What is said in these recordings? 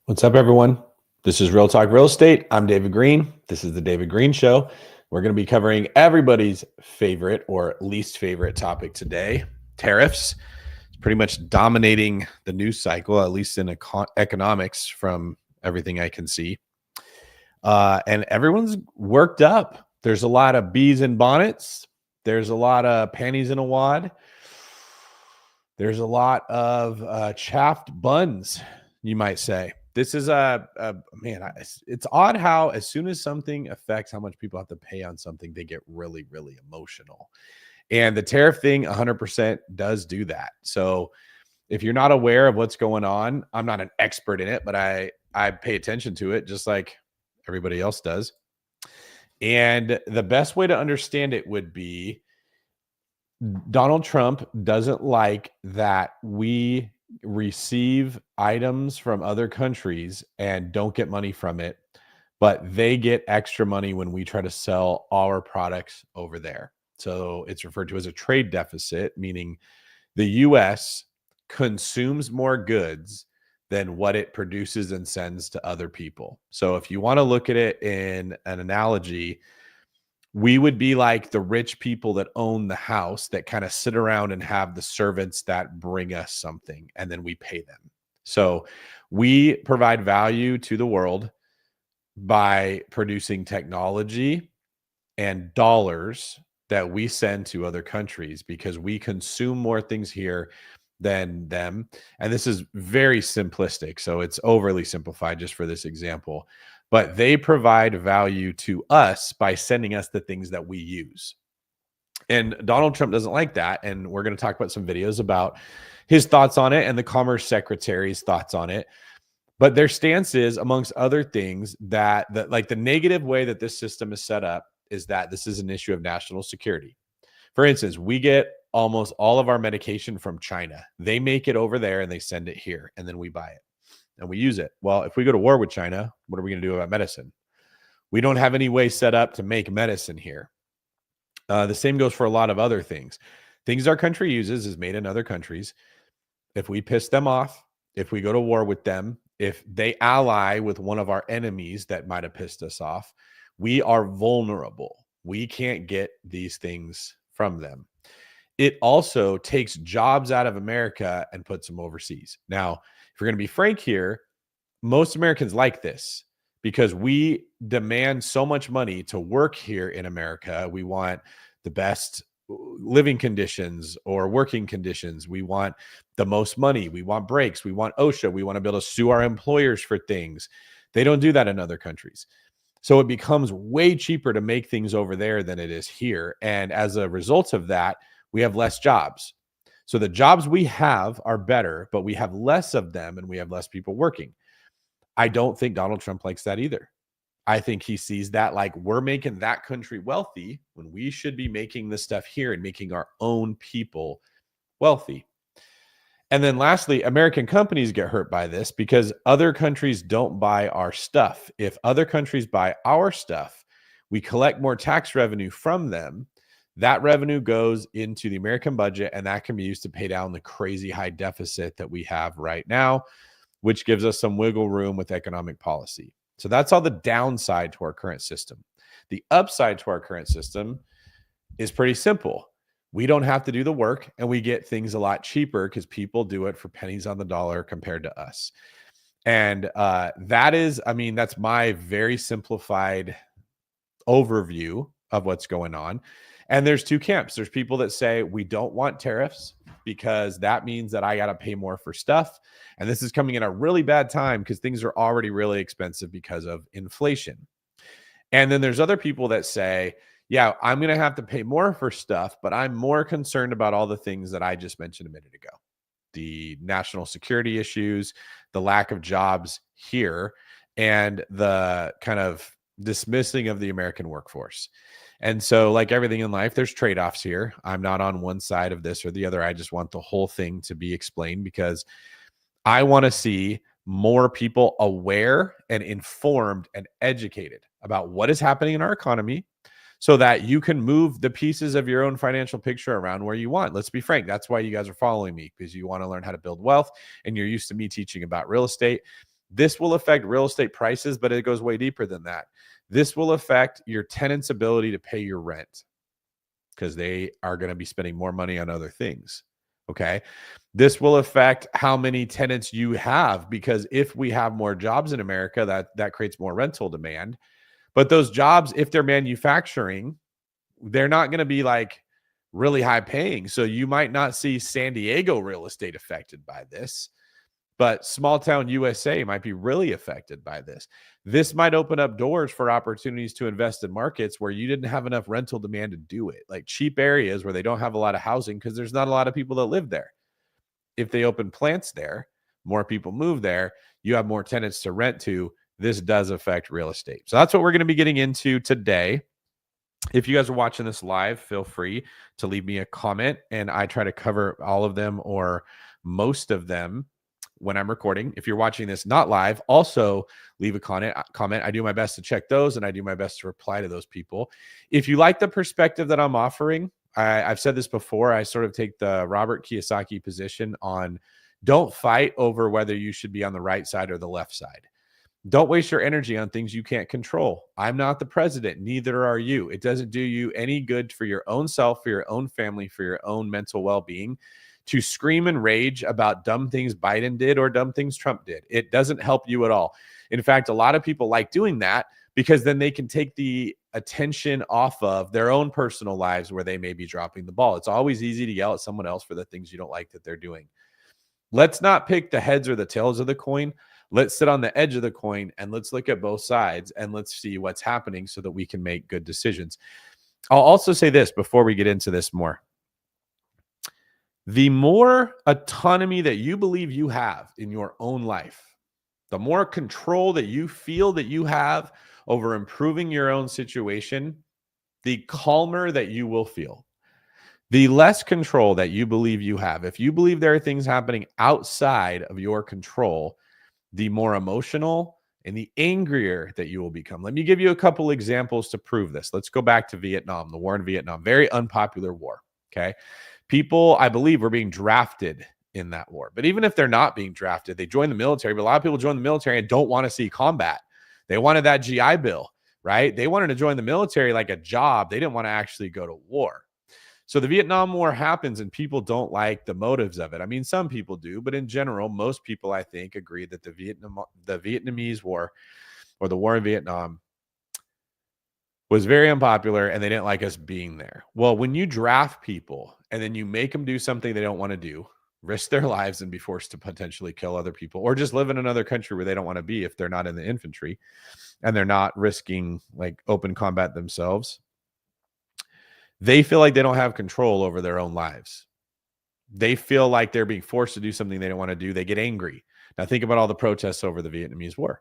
What's up, everyone? This is Real Talk Real Estate. I'm David Greene. This is the David Greene Show. We're going to be covering everybody's favorite or least favorite topic today, tariffs. It's pretty much dominating the news cycle, at least in economics from everything I can see. And everyone's worked up. There's a lot of bees in bonnets. There's a lot of panties in a wad. There's a lot of chaffed buns, you might say. This is it's odd how as soon as something affects how much people have to pay on something, they get really, really emotional. And the tariff thing 100% does do that. So if you're not aware of what's going on, I'm not an expert in it, but I pay attention to it just like everybody else does. And the best way to understand it would be Donald Trump doesn't like that we receive items from other countries and don't get money from it, but they get extra money when we try to sell our products over there. So it's referred to as a trade deficit, meaning the US consumes more goods than what it produces and sends to other people. So if you want to look at it in an analogy, we would be like the rich people that own the house that kind of sit around and have the servants that bring us something and then we pay them. So we provide value to the world by producing technology and dollars that we send to other countries because we consume more things here than them. And this is very simplistic, so it's overly simplified just for this example. But they provide value to us by sending us the things that we use. And Donald Trump doesn't like that. And we're going to talk about some videos about his thoughts on it and the Commerce Secretary's thoughts on it. But their stance is, amongst other things, that like the negative way that this system is set up is that this is an issue of national security. For instance, we get almost all of our medication from China. They make it over there and they send it here, and then we buy it and we use it. Well, if we go to war with China, what are we going to do about medicine? We don't have any way set up to make medicine here. The same goes for a lot of other things. Things our country uses is made in other countries. If we piss them off, if we go to war with them, if they ally with one of our enemies that might have pissed us off, we are vulnerable. We can't get these things from them. It also takes jobs out of America and puts them overseas. Now, if we're going to be frank here, most Americans like this because we demand so much money to work here in America. We want the best living conditions or working conditions. We want the most money. We want breaks. We want OSHA. We want to be able to sue our employers for things. They don't do that in other countries. So it becomes way cheaper to make things over there than it is here. And as a result of that, we have less jobs. So the jobs we have are better, but we have less of them and we have less people working. I don't think Donald Trump likes that either. I think he sees that like we're making that country wealthy when we should be making this stuff here and making our own people wealthy. And then lastly, American companies get hurt by this because other countries don't buy our stuff. If other countries buy our stuff, we collect more tax revenue from them. That revenue goes into the American budget, and that can be used to pay down the crazy high deficit that we have right now, which gives us some wiggle room with economic policy. So that's all the downside to our current system. The upside to our current system is pretty simple. We don't have to do the work, and we get things a lot cheaper because people do it for pennies on the dollar compared to us. And that's my very simplified overview of what's going on. And there's two camps. There's people that say we don't want tariffs because that means that I got to pay more for stuff. And this is coming in a really bad time because things are already really expensive because of inflation. And then there's other people that say, yeah, I'm going to have to pay more for stuff, but I'm more concerned about all the things that I just mentioned a minute ago. The national security issues, the lack of jobs here, and the kind of dismissing of the American workforce. And so like everything in life, there's trade-offs here. I'm not on one side of this or the other. I just want the whole thing to be explained because I want to see more people aware and informed and educated about what is happening in our economy so that you can move the pieces of your own financial picture around where you want. Let's be frank. That's why you guys are following me, because you want to learn how to build wealth and you're used to me teaching about real estate. This will affect real estate prices, but it goes way deeper than that. This will affect your tenants' ability to pay your rent because they are going to be spending more money on other things. Okay. This will affect how many tenants you have, because if we have more jobs in America, that creates more rental demand. But those jobs, if they're manufacturing, they're not going to be like really high paying. So you might not see San Diego real estate affected by this, but small town USA might be really affected by this. This might open up doors for opportunities to invest in markets where you didn't have enough rental demand to do it, like cheap areas where they don't have a lot of housing because there's not a lot of people that live there. If they open plants there, more people move there, you have more tenants to rent to. This does affect real estate. So that's what we're going to be getting into today. If you guys are watching this live, feel free to leave me a comment, and I try to cover all of them or most of them when I'm recording. If you're watching this not live, also leave a comment. I do my best to check those, and I do my best to reply to those people. If you like the perspective that I'm offering, I've said this before, I sort of take the Robert Kiyosaki position on don't fight over whether you should be on the right side or the left side. Don't waste your energy on things you can't control. I'm not the president. Neither are you. It doesn't do you any good for your own self, for your own family, for your own mental well-being to scream and rage about dumb things Biden did or dumb things Trump did. It doesn't help you at all. In fact, a lot of people like doing that because then they can take the attention off of their own personal lives where they may be dropping the ball. It's always easy to yell at someone else for the things you don't like that they're doing. Let's not pick the heads or the tails of the coin. Let's sit on the edge of the coin and let's look at both sides and let's see what's happening so that we can make good decisions. I'll also say this before we get into this more. The more autonomy that you believe you have in your own life, the more control that you feel that you have over improving your own situation, the calmer that you will feel. The less control that you believe you have, if you believe there are things happening outside of your control, the more emotional and the angrier that you will become. Let me give you a couple examples to prove this. Let's go back to Vietnam, the war in Vietnam, very unpopular war. Okay. People, I believe, were being drafted in that war. But even if they're not being drafted, they join the military. But a lot of people join the military and don't want to see combat. They wanted that GI Bill, right? They wanted to join the military like a job. They didn't want to actually go to war. So the Vietnam War happens and people don't like the motives of it. I mean, some people do, but in general, most people, I think, agree that the Vietnamese War or the war in Vietnam was very unpopular and they didn't like us being there. Well, when you draft people and then you make them do something they don't want to do, risk their lives and be forced to potentially kill other people or just live in another country where they don't want to be if they're not in the infantry and they're not risking like open combat themselves, they feel like they don't have control over their own lives. They feel like they're being forced to do something they don't want to do. They get angry. Now think about all the protests over the Vietnamese War.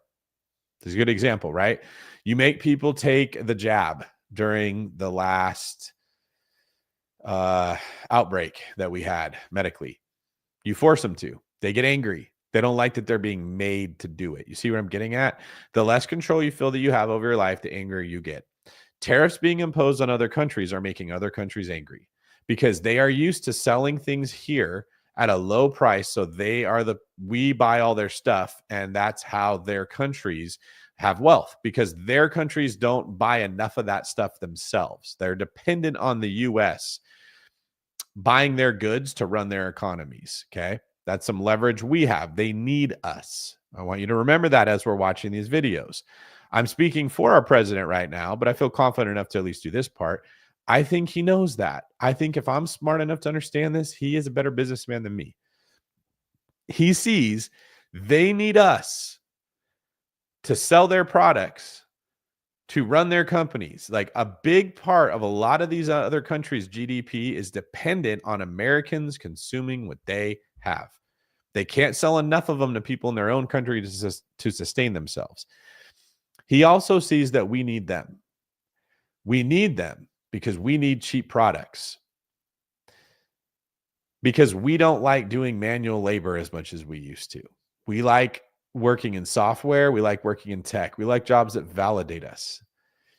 This is a good example, right? You make people take the jab during the last outbreak that we had medically. You force them to. They get angry. They don't like that they're being made to do it. You see what I'm getting at? The less control you feel that you have over your life, the angrier you get. Tariffs being imposed on other countries are making other countries angry because they are used to selling things here at a low price. So we buy all their stuff, and that's how their countries have wealth because their countries don't buy enough of that stuff themselves. They're dependent on the US buying their goods to run their economies. Okay. That's some leverage we have. They need us. I want you to remember that as we're watching these videos. I'm speaking for our president right now, but I feel confident enough to at least do this part. I think he knows that. I think if I'm smart enough to understand this, he is a better businessman than me. He sees they need us to sell their products, to run their companies. Like a big part of a lot of these other countries' GDP is dependent on Americans consuming what they have. They can't sell enough of them to people in their own country to sustain themselves. He also sees that we need them. We need them because we need cheap products. Because we don't like doing manual labor as much as we used to. We like working in software. We like working in tech. We like jobs that validate us.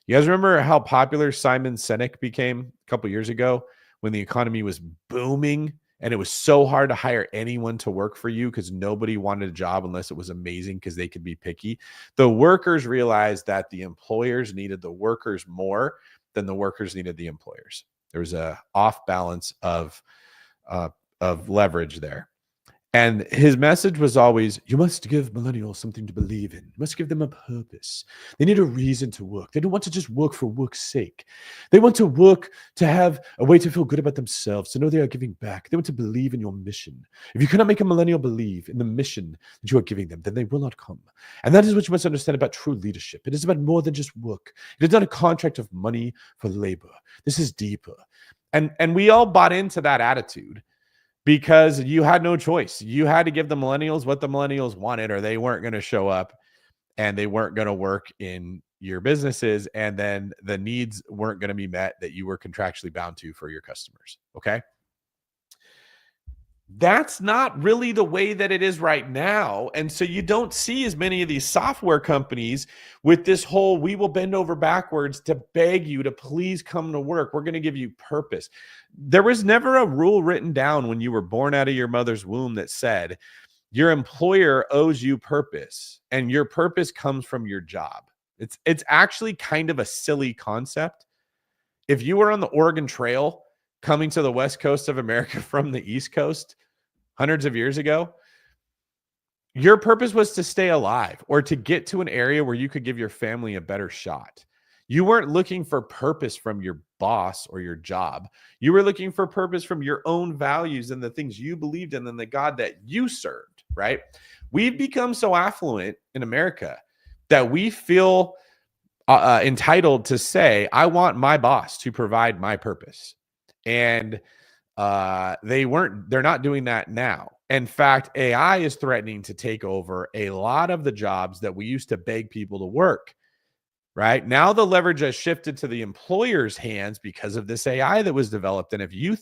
You guys remember how popular Simon Sinek became a couple years ago when the economy was booming and it was so hard to hire anyone to work for you because nobody wanted a job unless it was amazing because they could be picky. The workers realized that the employers needed the workers more than the workers needed the employers. There was a off balance of leverage there. And his message was always, you must give millennials something to believe in. You must give them a purpose. They need a reason to work. They don't want to just work for work's sake. They want to work to have a way to feel good about themselves, to know they are giving back. They want to believe in your mission. If you cannot make a millennial believe in the mission that you are giving them, then they will not come. And that is what you must understand about true leadership. It is about more than just work. It is not a contract of money for labor. This is deeper. And we all bought into that attitude, because you had no choice. You had to give the millennials what the millennials wanted, or they weren't going to show up and they weren't going to work in your businesses. And then the needs weren't going to be met that you were contractually bound to for your customers. Okay. That's not really the way that it is right now. And so you don't see as many of these software companies with this whole, we will bend over backwards to beg you to please come to work. We're going to give you purpose. There was never a rule written down when you were born out of your mother's womb that said your employer owes you purpose and your purpose comes from your job. It's actually kind of a silly concept. If you were on the Oregon Trail coming to the West Coast of America from the East Coast hundreds of years ago, your purpose was to stay alive or to get to an area where you could give your family a better shot. You weren't looking for purpose from your boss or your job. You were looking for purpose from your own values and the things you believed in and the God that you served, right? We've become so affluent in America that we feel entitled to say, I want my boss to provide my purpose. And they're not doing that now. In fact, AI is threatening to take over a lot of the jobs that we used to beg people to work, right? Now the leverage has shifted to the employer's hands because of this AI that was developed. And if you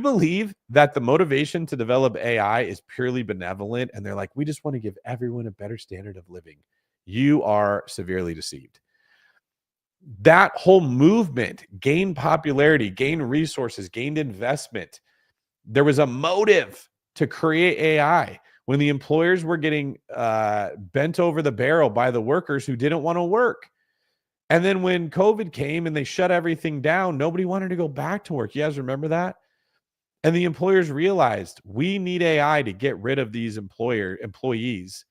believe that the motivation to develop AI is purely benevolent and they're like, we just want to give everyone a better standard of living, you are severely deceived. That whole movement gained popularity, gained resources, gained investment. There was a motive to create AI when the employers were getting bent over the barrel by the workers who didn't want to work. And then when COVID came and they shut everything down, nobody wanted to go back to work. You guys remember that? And the employers realized we need AI to get rid of these employees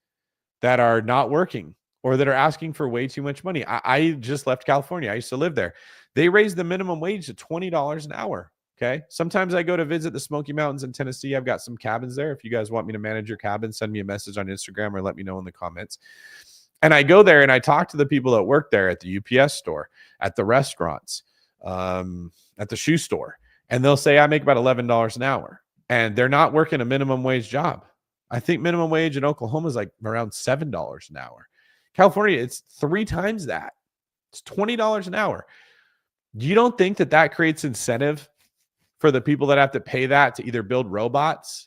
that are not working or that are asking for way too much money. I just left California. I used to live there. They raised the minimum wage to $20 an hour. Okay. Sometimes I go to visit the Smoky Mountains in Tennessee. I've got some cabins there. If you guys want me to manage your cabin, send me a message on Instagram or let me know in the comments. And I go there and I talk to the people that work there at the UPS store, at the restaurants, at the shoe store. And they'll say, I make about $11 an hour. And they're not working a minimum wage job. I think minimum wage in Oklahoma is like around $7 an hour. California, it's 3 times that. It's $20 an hour. You don't think that that creates incentive for the people that have to pay that to either build robots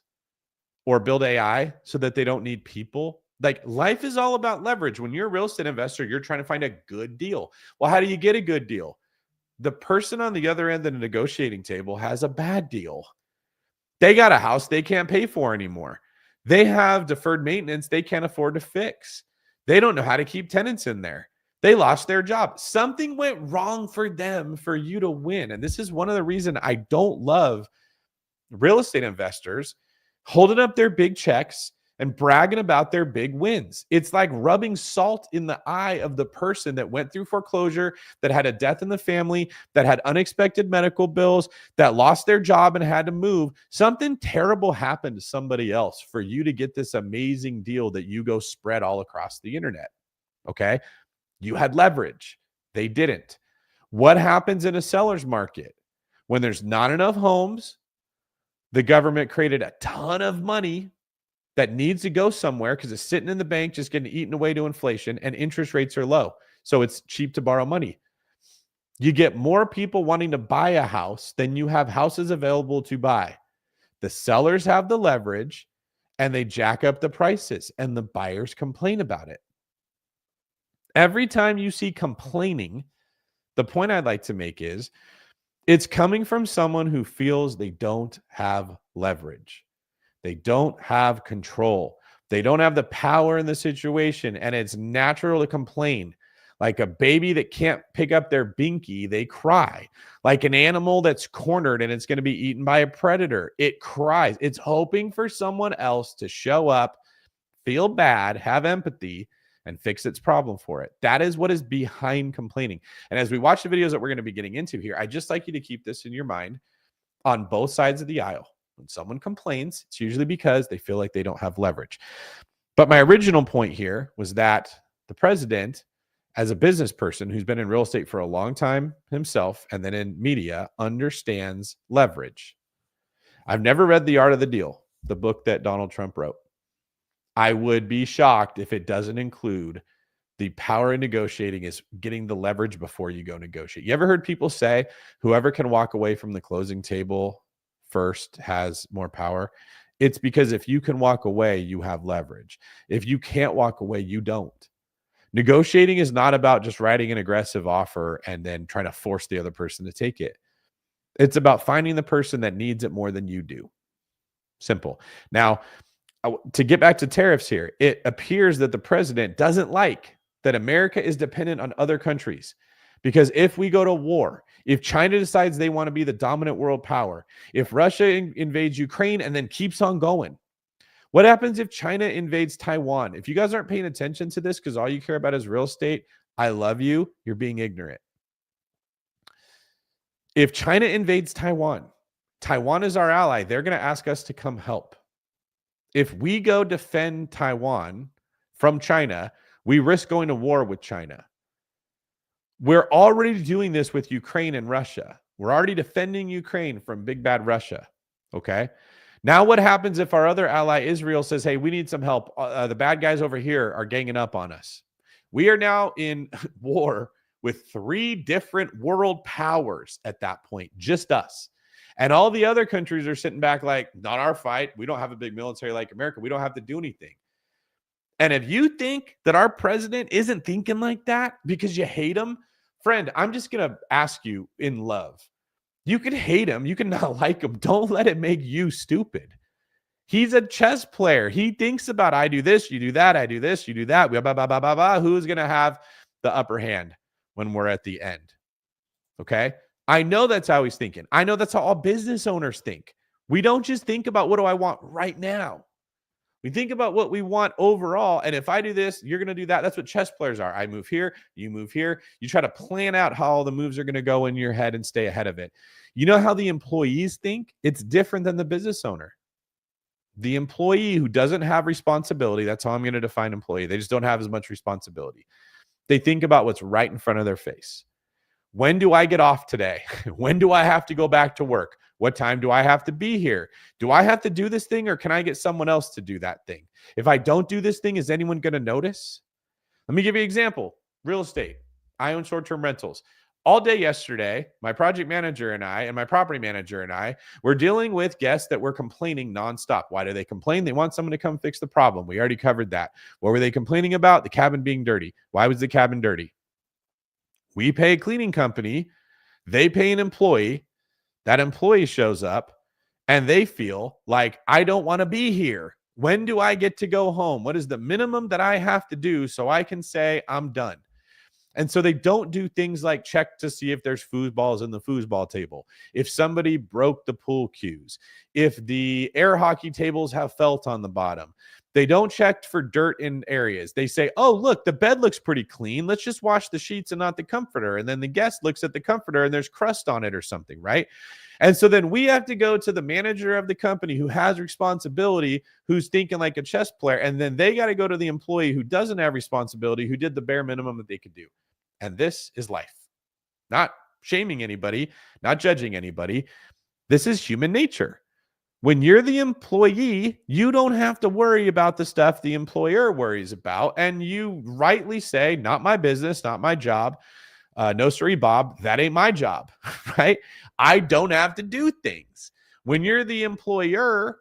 or build AI so that they don't need people? Like, life is all about leverage. When you're a real estate investor, you're trying to find a good deal. Well, how do you get a good deal? The person on the other end of the negotiating table has a bad deal. They got a house they can't pay for anymore. They have deferred maintenance they can't afford to fix. They don't know how to keep tenants in there. They lost their job. Something went wrong for them for you to win. And this is one of the reasons I don't love real estate investors holding up their big checks and bragging about their big wins. It's like rubbing salt in the eye of the person that went through foreclosure, that had a death in the family, that had unexpected medical bills, that lost their job and had to move. Something terrible happened to somebody else for you to get this amazing deal that you go spread all across the internet. Okay? You had leverage. They didn't. What happens in a seller's market? When there's not enough homes, the government created a ton of money that needs to go somewhere because it's sitting in the bank just getting eaten away to inflation, and interest rates are low. So it's cheap to borrow money. You get more people wanting to buy a house than you have houses available to buy. The sellers have the leverage and they jack up the prices and the buyers complain about it. Every time you see complaining, the point I'd like to make is It's coming from someone who feels they don't have leverage. They don't have control. They don't have the power in the situation, and it's natural to complain. Like a baby that can't pick up their binky, they cry. Like an animal that's cornered and it's going to be eaten by a predator, it cries. It's hoping for someone else to show up, feel bad, have empathy, and fix its problem for it. That is what is behind complaining. And as we watch the videos that we're going to be getting into here, I just like you to keep this in your mind on both sides of the aisle. When someone complains, it's usually because they feel like they don't have leverage. But my original point here was that the president, as a business person who's been in real estate for a long time himself and then in media, understands leverage. I've never read The Art of the Deal, the book that Donald Trump wrote. I would be shocked if it doesn't include the power in negotiating is getting the leverage before you go negotiate. You ever heard people say whoever can walk away from the closing table first has more power? It's because if you can walk away, you have leverage. If you can't walk away, you don't. Negotiating is not about just writing an aggressive offer and then trying to force the other person to take it. It's about finding the person that needs it more than you do. Simple. Now, to get back to tariffs here, it appears that the president doesn't like that America is dependent on other countries. Because if we go to war, if China decides they want to be the dominant world power, if Russia invades Ukraine and then keeps on going, what happens if China invades Taiwan? If you guys aren't paying attention to this because all you care about is real estate, I love you. You're being ignorant. If China invades Taiwan, Taiwan is our ally. They're going to ask us to come help. If we go defend Taiwan from China, we risk going to war with China. We're already doing this with Ukraine and Russia. We're already defending Ukraine from big bad Russia. Okay. Now what happens if our other ally Israel says, hey, we need some help. The bad guys over here are ganging up on us. We are now in war with 3 different world powers at that point, just us. And all the other countries are sitting back like, not our fight. We don't have a big military like America. We don't have to do anything. And if you think that our president isn't thinking like that because you hate him, friend, I'm just going to ask you in love. You can hate him. You can not like him. Don't let it make you stupid. He's a chess player. He thinks about, I do this, you do that, I do this, you do that. Who's going to have the upper hand when we're at the end? Okay. I know that's how he's thinking. I know that's how all business owners think. We don't just think about what do I want right now. We think about what we want overall. And if I do this, you're going to do that. That's what chess players are. I move here, you move here. You try to plan out how all the moves are going to go in your head and stay ahead of it. You know how the employees think? It's different than the business owner. The employee who doesn't have responsibility, that's how I'm going to define employee. They just don't have as much responsibility. They think about what's right in front of their face. When do I get off today? When do I have to go back to work? What time do I have to be here? Do I have to do this thing or can I get someone else to do that thing? If I don't do this thing, is anyone going to notice? Let me give you an example. Real estate. I own short-term rentals. All day yesterday, my project manager and I and my property manager and I were dealing with guests that were complaining nonstop. Why do they complain? They want someone to come fix the problem. We already covered that. What were they complaining about? The cabin being dirty. Why was the cabin dirty? We pay a cleaning company. They pay an employee. That employee shows up and they feel like, I don't want to be here. When do I get to go home? What is the minimum that I have to do so I can say I'm done? And so they don't do things like check to see if there's foosballs in the foosball table, if somebody broke the pool cues, if the air hockey tables have felt on the bottom. They don't check for dirt in areas. They say, oh, look, the bed looks pretty clean. Let's just wash the sheets and not the comforter. And then the guest looks at the comforter and there's crust on it or something, right? And so then we have to go to the manager of the company who has responsibility, who's thinking like a chess player. And then they got to go to the employee who doesn't have responsibility, who did the bare minimum that they could do. And this is life. Not shaming anybody, not judging anybody. This is human nature. When you're the employee, you don't have to worry about the stuff the employer worries about. And you rightly say, not my business, not my job. No, sorry, Bob, that ain't my job, right? I don't have to do things. When you're the employer,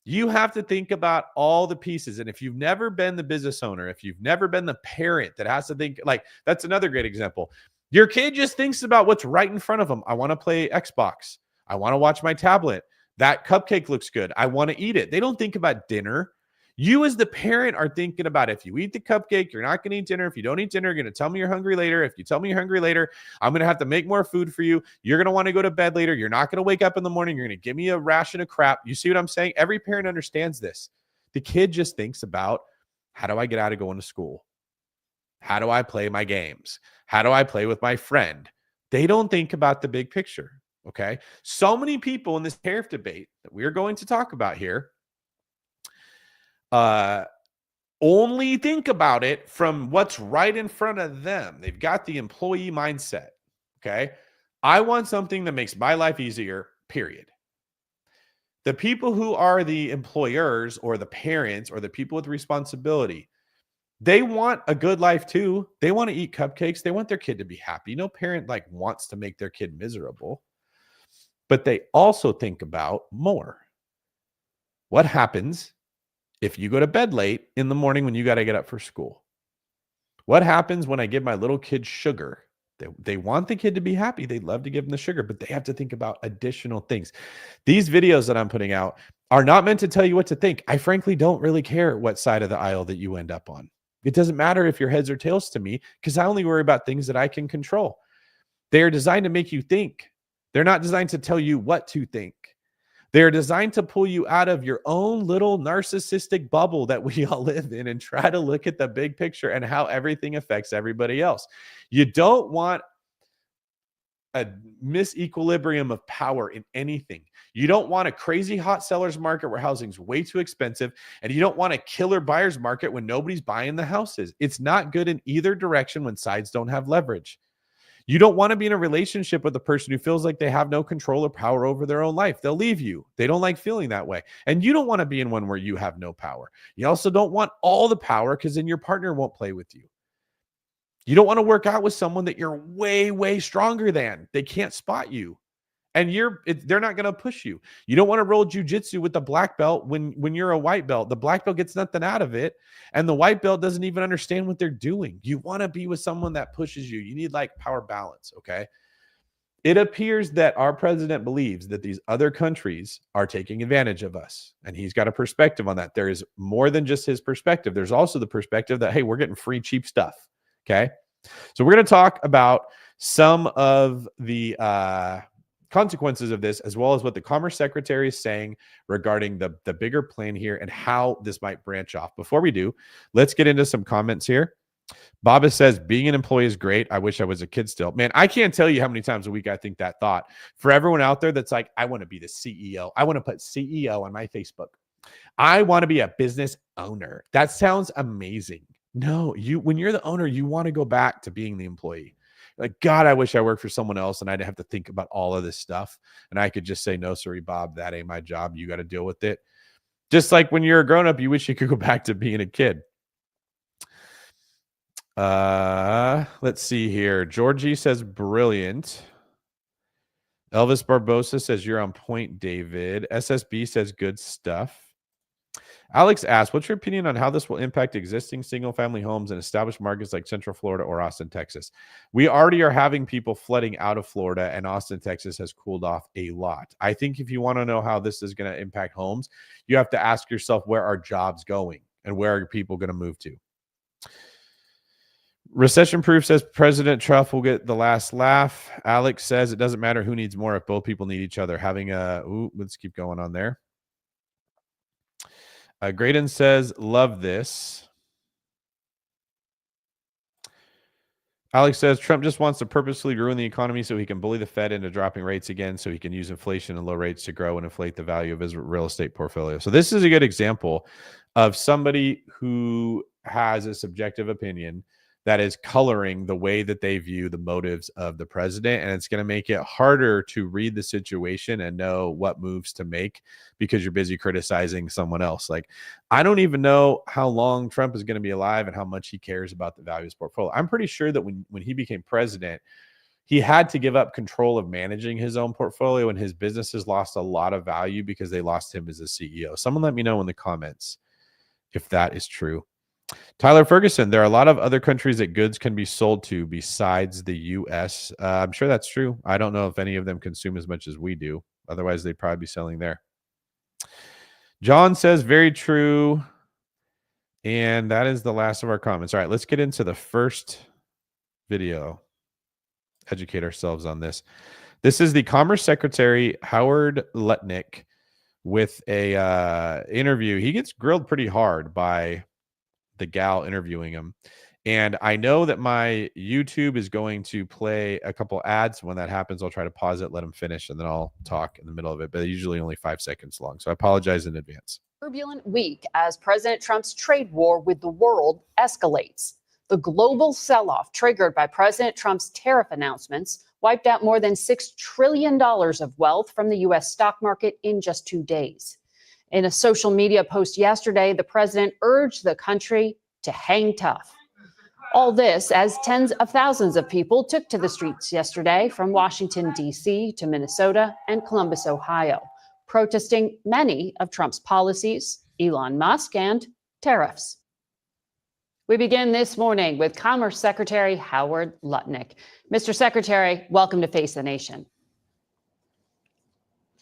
you have to think about all the pieces. And if you've never been the business owner, if you've never been the parent that has to think, like, that's another great example. Your kid just thinks about what's right in front of them. I want to play Xbox. I want to watch my tablet. That cupcake looks good. I want to eat it. They don't think about dinner. You as the parent are thinking about if you eat the cupcake, you're not going to eat dinner. If you don't eat dinner, you're going to tell me you're hungry later. If you tell me you're hungry later, I'm going to have to make more food for you. You're going to want to go to bed later. You're not going to wake up in the morning. You're going to give me a ration of crap. You see what I'm saying? Every parent understands this. The kid just thinks about, how do I get out of going to school? How do I play my games? How do I play with my friend? They don't think about the big picture. Okay. So many people in this tariff debate that we're going to talk about here only think about it from what's right in front of them. They've got the employee mindset. Okay. I want something that makes my life easier, period. The people who are the employers or the parents or the people with responsibility, they want a good life too. They want to eat cupcakes. They want their kid to be happy. No parent wants to make their kid miserable, but they also think about more. What happens if you go to bed late in the morning when you got to get up for school? What happens when I give my little kid sugar? They want the kid to be happy. They love to give them the sugar, but they have to think about additional things. These videos that I'm putting out are not meant to tell you what to think. I frankly don't really care what side of the aisle that you end up on. It doesn't matter if your heads or tails to me, because I only worry about things that I can control. They are designed to make you think. They're not designed to tell you what to think. They're designed to pull you out of your own little narcissistic bubble that we all live in and try to look at the big picture and how everything affects everybody else. You don't want a misequilibrium of power in anything. You don't want a crazy hot sellers market where housing's way too expensive, and you don't want a killer buyer's market when nobody's buying the houses. It's not good in either direction when sides don't have leverage. You don't want to be in a relationship with a person who feels like they have no control or power over their own life. They'll leave you. They don't like feeling that way. And you don't want to be in one where you have no power. You also don't want all the power, because then your partner won't play with you. You don't want to work out with someone that you're way, way stronger than. They can't spot you. And they're not going to push you. You don't want to roll jujitsu with the black belt when you're a white belt. The black belt gets nothing out of it, and the white belt doesn't even understand what they're doing. You want to be with someone that pushes you. You need power balance, okay? It appears that our president believes that these other countries are taking advantage of us, and he's got a perspective on that. There is more than just his perspective. There's also the perspective that, hey, we're getting free, cheap stuff, okay? So we're going to talk about some of the consequences of this, as well as what the Commerce Secretary is saying regarding the bigger plan here and how this might branch off. Before we do, let's get into some comments here. Baba says, being an employee is great. I wish I was a kid still. Man, I can't tell you how many times a week I think that thought. For everyone out there that's like, I want to be the CEO. I want to put CEO on my Facebook. I want to be a business owner. That sounds amazing. No, when you're the owner, you want to go back to being the employee. Like, God, I wish I worked for someone else and I'd have to think about all of this stuff. And I could just say, no, sorry, Bob, that ain't my job. You got to deal with it. Just like when you're a grown-up, you wish you could go back to being a kid. Let's see here. Georgie says, brilliant. Elvis Barbosa says, you're on point, David. SSB says, good stuff. Alex asks, what's your opinion on how this will impact existing single-family homes in established markets like Central Florida or Austin, Texas? We already are having people flooding out of Florida, and Austin, Texas has cooled off a lot. I think if you want to know how this is going to impact homes, you have to ask yourself, where are jobs going and where are people going to move to? Recession Proof says President Trump will get the last laugh. Alex says it doesn't matter who needs more if both people need each other. Let's keep going on there. Graydon says, love this. Alex says, Trump just wants to purposely ruin the economy so he can bully the Fed into dropping rates again so he can use inflation and low rates to grow and inflate the value of his real estate portfolio. So this is a good example of somebody who has a subjective opinion that is coloring the way that they view the motives of the president. And it's going to make it harder to read the situation and know what moves to make because you're busy criticizing someone else. Like, I don't even know how long Trump is going to be alive and how much he cares about the value of his portfolio. I'm pretty sure that when he became president, he had to give up control of managing his own portfolio, and his businesses lost a lot of value because they lost him as a CEO. Someone let me know in the comments if that is true. Tyler Ferguson, there are a lot of other countries that goods can be sold to besides the U.S. I'm sure that's true. I don't know if any of them consume as much as we do. Otherwise, they'd probably be selling there. John says, very true. And that is the last of our comments. All right, let's get into the first video. Educate ourselves on this. This is the Commerce Secretary, Howard Lutnick, with a interview. He gets grilled pretty hard by the gal interviewing him. And I know that my YouTube is going to play a couple ads. When that happens, I'll try to pause it, let him finish, and then I'll talk in the middle of it. But usually only 5 seconds long. So I apologize in advance. Turbulent week as President Trump's trade war with the world escalates. The global sell-off triggered by President Trump's tariff announcements wiped out more than $6 trillion of wealth from the U.S. stock market in just 2 days. In a social media post yesterday, the president urged the country to hang tough. All this as tens of thousands of people took to the streets yesterday from Washington, D.C. to Minnesota and Columbus, Ohio, protesting many of Trump's policies, Elon Musk, and tariffs. We begin this morning with Commerce Secretary Howard Lutnick. Mr. Secretary, welcome to Face the Nation.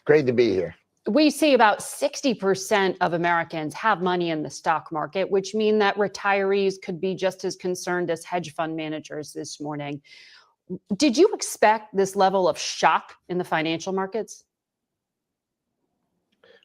Great to be here. We see about 60% of Americans have money in the stock market, which means that retirees could be just as concerned as hedge fund managers this morning. Did you expect this level of shock in the financial markets?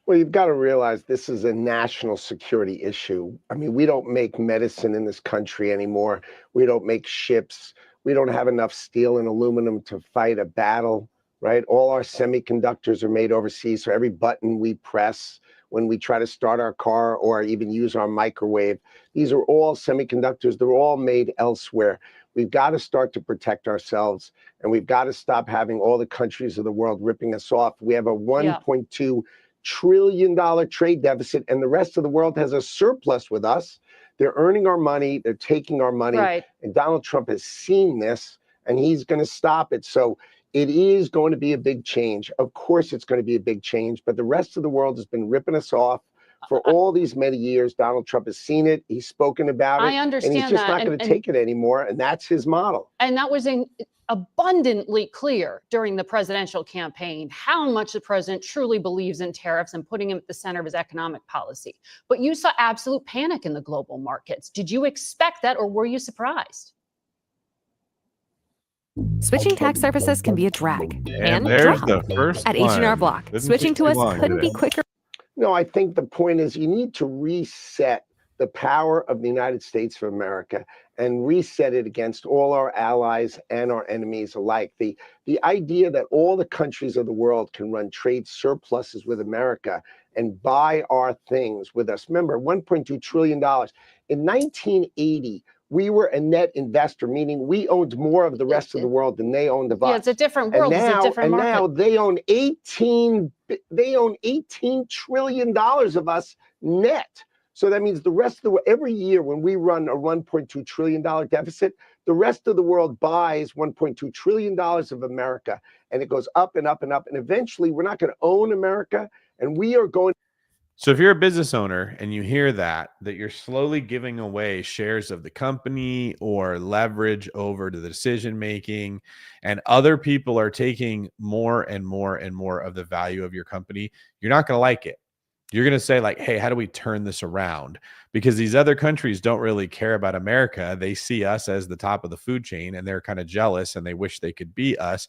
Well, you've got to realize this is a national security issue. I mean, we don't make medicine in this country anymore. We don't make ships. We don't have enough steel and aluminum to fight a battle, right? All our semiconductors are made overseas. So every button we press when we try to start our car or even use our microwave, these are all semiconductors. They're all made elsewhere. We've got to start to protect ourselves, and we've got to stop having all the countries of the world ripping us off. We have a $1.2 trillion trade deficit, and the rest of the world has a surplus with us. They're earning our money. They're taking our money. Right. And Donald Trump has seen this, and he's going to stop it. So it is going to be a big change. Of course, it's going to be a big change, but the rest of the world has been ripping us off for all these many years. Donald Trump has seen it. He's spoken about it. I understand and he's just that. not going to take it anymore, and that's his model. And that was abundantly clear during the presidential campaign how much the president truly believes in tariffs and putting him at the center of his economic policy. But you saw absolute panic in the global markets. Did you expect that, or were you surprised? Switching tax services can be a drag and there's drop. the first At H&R Block, switching to us couldn't be quicker. No, I think the point is you need to reset the power of the United States of America and reset it against all our allies and our enemies alike. The idea that all the countries of the world can run trade surpluses with America and buy our things with us. Remember, $1.2 trillion. In 1980, we were a net investor, meaning we owned more of the rest of the world than they owned of us. Yeah, it's a different world. It's a different market. Now they own $18 trillion of us net. So that means the rest of the world, every year when we run a $1.2 trillion deficit, the rest of the world buys $1.2 trillion of America, and it goes up and up and up. And eventually we're not going to own America, and we are going. So if you're a business owner and you hear that you're slowly giving away shares of the company or leverage over to the decision making, and other people are taking more and more and more of the value of your company, you're not going to like it. You're going to say like, hey, how do we turn this around? Because these other countries don't really care about America. They see us as the top of the food chain, and they're kind of jealous and they wish they could be us.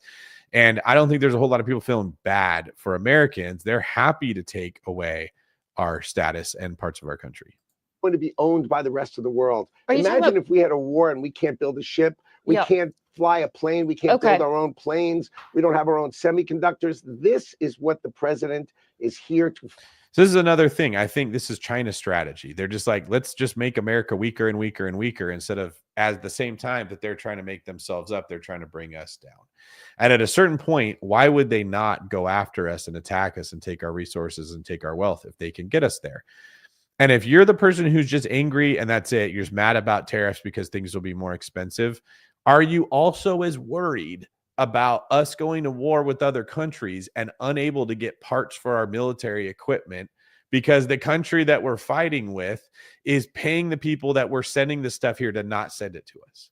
And I don't think there's a whole lot of people feeling bad for Americans. They're happy to take away our status and parts of our country. Going to be owned by the rest of the world. Are Imagine if we had a war and we can't build a ship, we can't fly a plane, we can't build our own planes, we don't have our own semiconductors. This is what the president is here to. So this is another thing. I think this is China's strategy. They're just like, let's just make America weaker and weaker and weaker, instead of at the same time that they're trying to make themselves up, they're trying to bring us down. And at a certain point, why would they not go after us and attack us and take our resources and take our wealth if they can get us there? And if you're the person who's just angry and that's it, you're just mad about tariffs because things will be more expensive, are you also as worried about us going to war with other countries and unable to get parts for our military equipment because the country that we're fighting with is paying the people that we're sending the stuff here to not send it to us.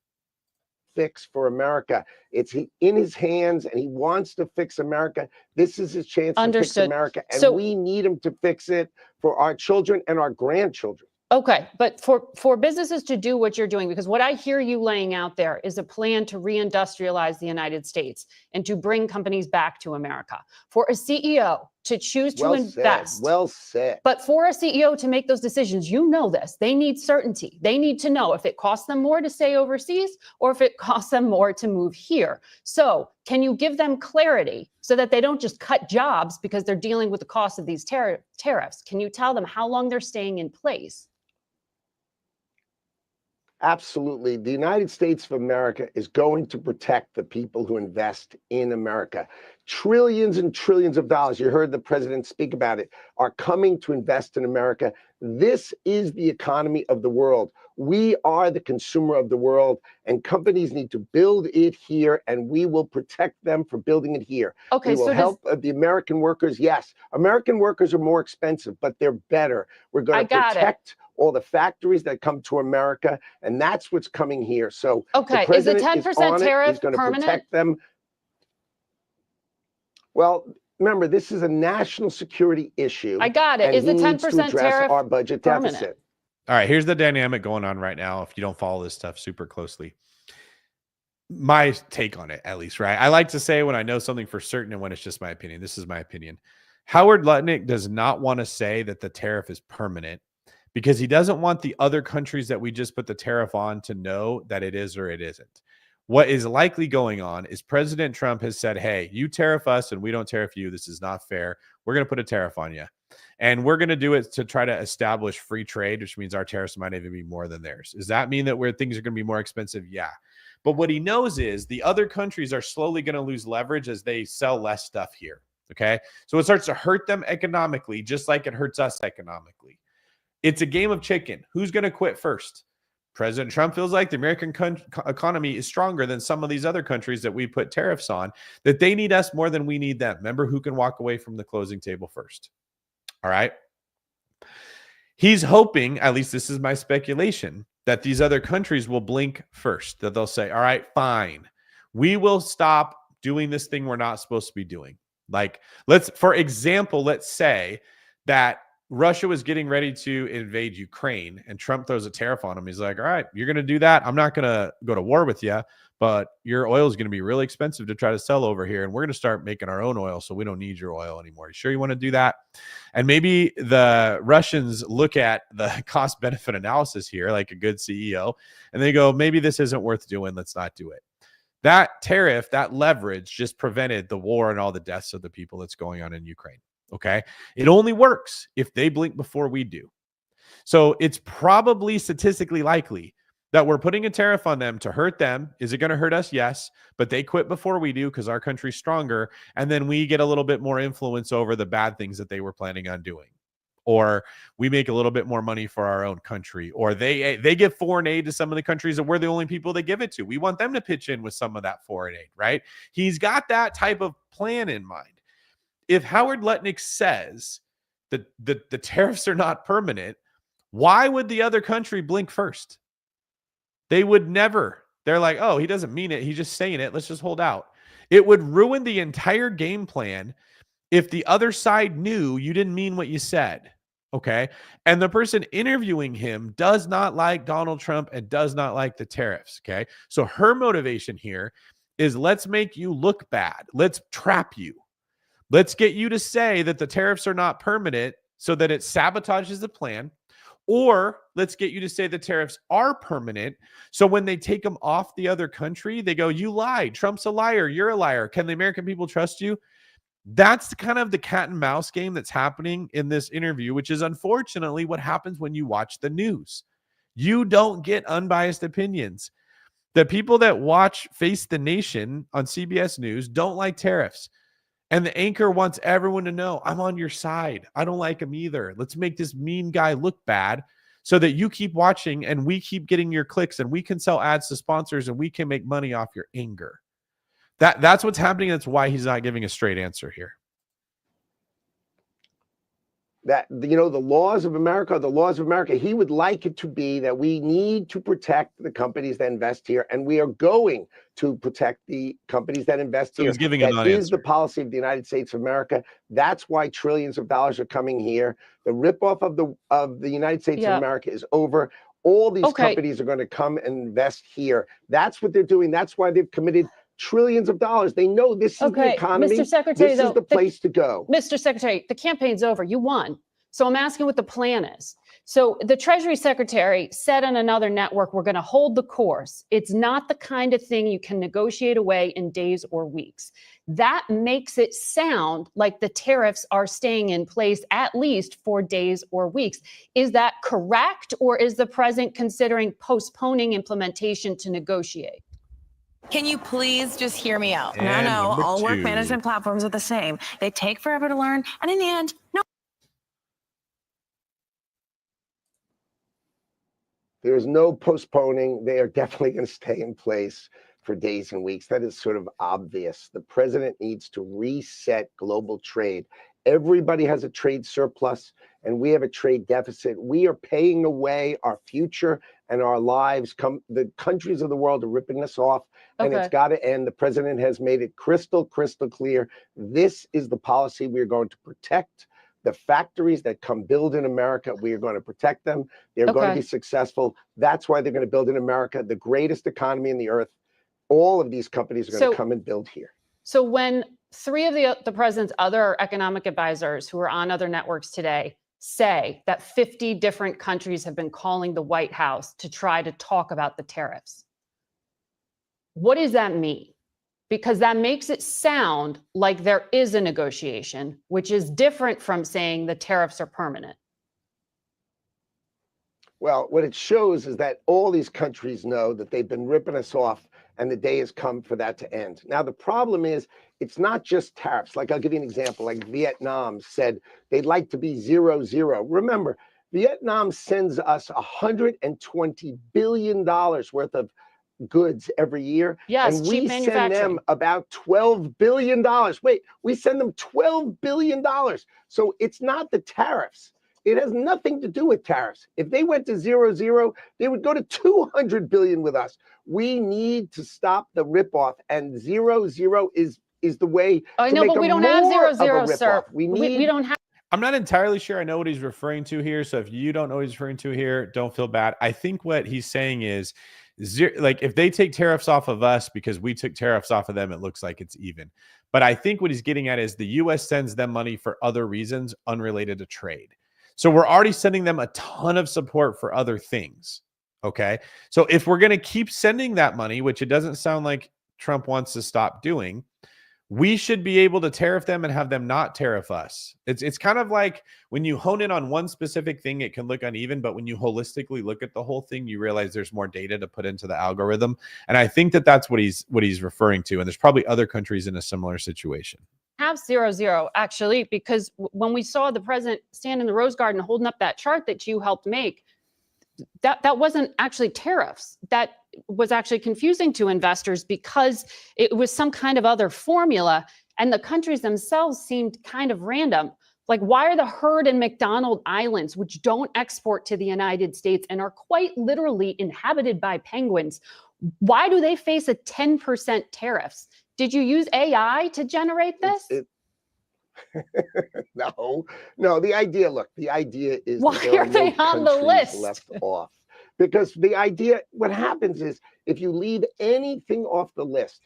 Fix for America. It's in his hands, and he wants to fix America. This is his chance to fix America, and we need him to fix it for our children and our grandchildren. Okay, but for businesses to do what you're doing, because what I hear you laying out there is a plan to reindustrialize the United States and to bring companies back to America. For a CEO to choose to invest. Well said. But for a CEO to make those decisions, you know this, they need certainty. They need to know if it costs them more to stay overseas or if it costs them more to move here. So can you give them clarity so that they don't just cut jobs because they're dealing with the cost of these tariffs? Can you tell them how long they're staying in place? Absolutely. The United States of America is going to protect the people who invest in America. Trillions and trillions of dollars, you heard the president speak about it, are coming to invest in America. This is the economy of the world. We are the consumer of the world, and companies need to build it here, and we will protect them for building it here. Okay, we will help the American workers. Yes, American workers are more expensive, but they're better. We're going to protect all the factories that come to America, and that's what's coming here. So okay, the is the president 10% tariff He's going to permanent? protect them. Well, remember, this is a national security issue. I got it. Is the 10% tariff our budget permanent? deficit? All right, here's the dynamic going on right now. If you don't follow this stuff super closely, my take on it, at least, right? I like to say when I know something for certain and when it's just my opinion. This is my opinion. Howard Lutnick does not want to say that the tariff is permanent because he doesn't want the other countries that we just put the tariff on to know that it is or it isn't. What is likely going on is President Trump has said, hey, you tariff us and we don't tariff you. This is not fair. We're going to put a tariff on you. And we're going to do it to try to establish free trade, which means our tariffs might even be more than theirs. Does that mean that things are going to be more expensive? Yeah. But what he knows is the other countries are slowly going to lose leverage as they sell less stuff here. Okay. So it starts to hurt them economically, just like it hurts us economically. It's a game of chicken. Who's going to quit first? President Trump feels like the American economy is stronger than some of these other countries that we put tariffs on, that they need us more than we need them. Remember who can walk away from the closing table first. All right. He's hoping, at least this is my speculation, that these other countries will blink first, that they'll say, all right, fine. We will stop doing this thing we're not supposed to be doing. Like, for example, let's say that Russia was getting ready to invade Ukraine and Trump throws a tariff on him. He's like, all right, you're going to do that. I'm not going to go to war with you, but your oil is going to be really expensive to try to sell over here. And we're going to start making our own oil. So we don't need your oil anymore. You sure you want to do that? And maybe the Russians look at the cost benefit analysis here, like a good CEO, and they go, maybe this isn't worth doing. Let's not do it. That tariff, that leverage just prevented the war and all the deaths of the people that's going on in Ukraine. Okay. It only works if they blink before we do. So it's probably statistically likely that we're putting a tariff on them to hurt them. Is it going to hurt us? Yes. But they quit before we do because our country's stronger. And then we get a little bit more influence over the bad things that they were planning on doing. Or we make a little bit more money for our own country. Or they give foreign aid to some of the countries that we're the only people they give it to. We want them to pitch in with some of that foreign aid, right? He's got that type of plan in mind. If Howard Lutnick says that the tariffs are not permanent, why would the other country blink first? They would never. They're like, oh, he doesn't mean it. He's just saying it. Let's just hold out. It would ruin the entire game plan if the other side knew you didn't mean what you said. Okay. And the person interviewing him does not like Donald Trump and does not like the tariffs. Okay. So her motivation here is let's make you look bad. Let's trap you. Let's get you to say that the tariffs are not permanent so that it sabotages the plan. Or let's get you to say the tariffs are permanent. So when they take them off the other country, they go, you lied. Trump's a liar. You're a liar. Can the American people trust you? That's kind of the cat and mouse game that's happening in this interview, which is unfortunately what happens when you watch the news. You don't get unbiased opinions. The people that watch Face the Nation on CBS News don't like tariffs. And the anchor wants everyone to know, I'm on your side. I don't like him either. Let's make this mean guy look bad so that you keep watching and we keep getting your clicks and we can sell ads to sponsors and we can make money off your anger. That's what's happening. That's why he's not giving a straight answer here. that, you know, the laws of America are the laws of America. He would like it to be that we need to protect the companies that invest here, and we are going to protect the companies that invest here. He's giving a That is the non-answer. policy of the United States of America. That's why trillions of dollars are coming here. The ripoff of the United States of America is over. All these companies are going to come and invest here. That's what they're doing. That's why they've committed trillions of dollars. They know this is the economy. Mr. Secretary, this is the place to go. Mr. Secretary, the campaign's over. You won. So I'm asking what the plan is. So the Treasury Secretary said on another network, we're going to hold the course. It's not the kind of thing you can negotiate away in days or weeks. That makes it sound like the tariffs are staying in place at least for days or weeks. Is that correct? Or is the president considering postponing implementation to negotiate? Can you please just hear me out? And I know number all work two. management platforms are the same. They take forever to learn, and in the end, no. There is no postponing. They are definitely going to stay in place for days and weeks. That is sort of obvious. The president needs to reset global trade. Everybody has a trade surplus, and we have a trade deficit. We are paying away our future and our lives. The countries of the world are ripping us off, and it's got to end. The president has made it crystal clear. This is the policy we are going to protect. The factories that come build in America, we are going to protect them. They're going to be successful. That's why they're going to build in America, the greatest economy in the earth. All of these companies are going to come and build here. So when three of the president's other economic advisors who are on other networks today say that 50 different countries have been calling the White House to try to talk about the tariffs, what does that mean? Because that makes it sound like there is a negotiation, which is different from saying the tariffs are permanent. Well, what it shows is that all these countries know that they've been ripping us off, and the day has come for that to end. Now, the problem is it's not just tariffs. Like, I'll give you an example. Like Vietnam said they'd like to be 0-0. Remember, Vietnam sends us $120 billion worth of goods every year. Yes, and cheap we send manufacturing. them about $12 billion. Wait, we send them $12 billion. So it's not the tariffs. It has nothing to do with tariffs. If they went to 0-0, they would go to 200 billion with us. We need to stop the ripoff, and 0-0 is the way. I know, but we don't have 0-0, sir. We don't have. I'm not entirely sure I know what he's referring to here. So if you don't know what he's referring to here, don't feel bad. I think what he's saying is, like, if they take tariffs off of us because we took tariffs off of them, it looks like it's even. But I think what he's getting at is the U.S. sends them money for other reasons unrelated to trade. So we're already sending them a ton of support for other things. Okay. So if we're going to keep sending that money, which it doesn't sound like Trump wants to stop doing, we should be able to tariff them and have them not tariff us. It's kind of like when you hone in on one specific thing, it can look uneven, but when you holistically look at the whole thing, you realize there's more data to put into the algorithm. And I think that that's what he's referring to. And there's probably other countries in a similar situation. Have 0-0 actually, because when we saw the president stand in the Rose Garden holding up that chart that you helped make, that wasn't actually tariffs. That was actually confusing to investors because it was some kind of other formula, and the countries themselves seemed kind of random. Like, why are the Heard and McDonald Islands, which don't export to the United States and are quite literally inhabited by penguins, why do they face a 10% tariffs? Did you use AI to generate this? No. The idea is why are they on the list left off? Because the idea, what happens is if you leave anything off the list.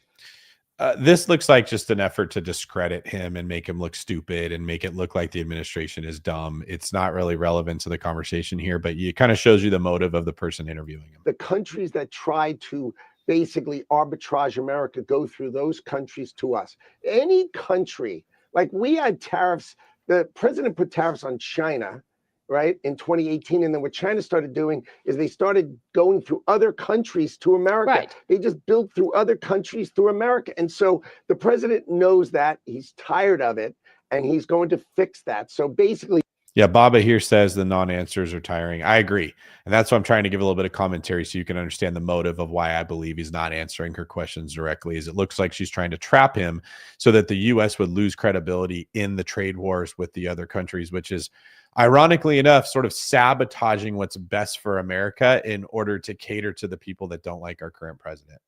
This looks like just an effort to discredit him and make him look stupid and make it look like the administration is dumb. It's not really relevant to the conversation here, but it kind of shows you the motive of the person interviewing him. The countries that try to basically arbitrage America go through those countries to us. Any country, like we had tariffs, the president put tariffs on China, right, in 2018. And then what China started doing is they started going through other countries to America. Right. They just built through other countries through America. And so the president knows that, he's tired of it, and he's going to fix that. So basically, yeah, Baba here says the non-answers are tiring. I agree. And that's why I'm trying to give a little bit of commentary so you can understand the motive of why I believe he's not answering her questions directly. Is it looks like she's trying to trap him so that the U.S. would lose credibility in the trade wars with the other countries, which is ironically enough, sort of sabotaging what's best for America in order to cater to the people that don't like our current president.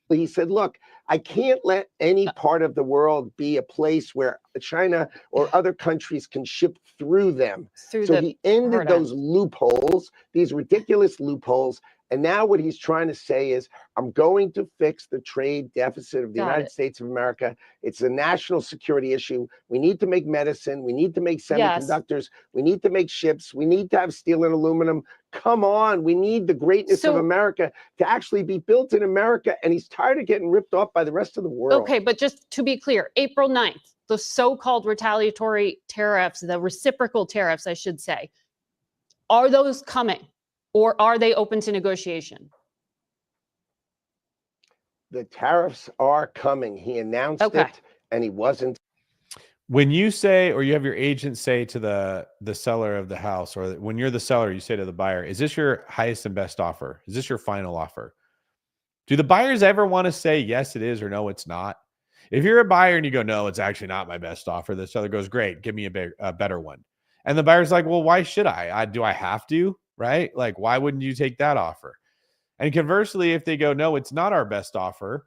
He said, look, I can't let any part of the world be a place where China or other countries can ship through them. So he ended those loopholes, these ridiculous loopholes. And now what he's trying to say is, I'm going to fix the trade deficit of the United States of America. It's a national security issue. We need to make medicine. We need to make semiconductors. We need to make ships. We need to have steel and aluminum. Come on. We need the greatness of America to actually be built in America. And he's tired of getting ripped off by the rest of the world. Okay, but just to be clear, April 9th, the so-called retaliatory tariffs, the reciprocal tariffs, I should say, are those coming? Or are they open to negotiation? The tariffs are coming. He announced it, and he wasn't. When you say, or you have your agent say to the seller of the house, or when you're the seller, you say to the buyer, is this your highest and best offer? Is this your final offer? Do the buyers ever want to say, yes, it is, or no, it's not? If you're a buyer and you go, no, it's actually not my best offer, the seller goes, great, give me a better one. And the buyer's like, well, why should I? Do I have to? Right? Like, why wouldn't you take that offer? And conversely, if they go, no, it's not our best offer,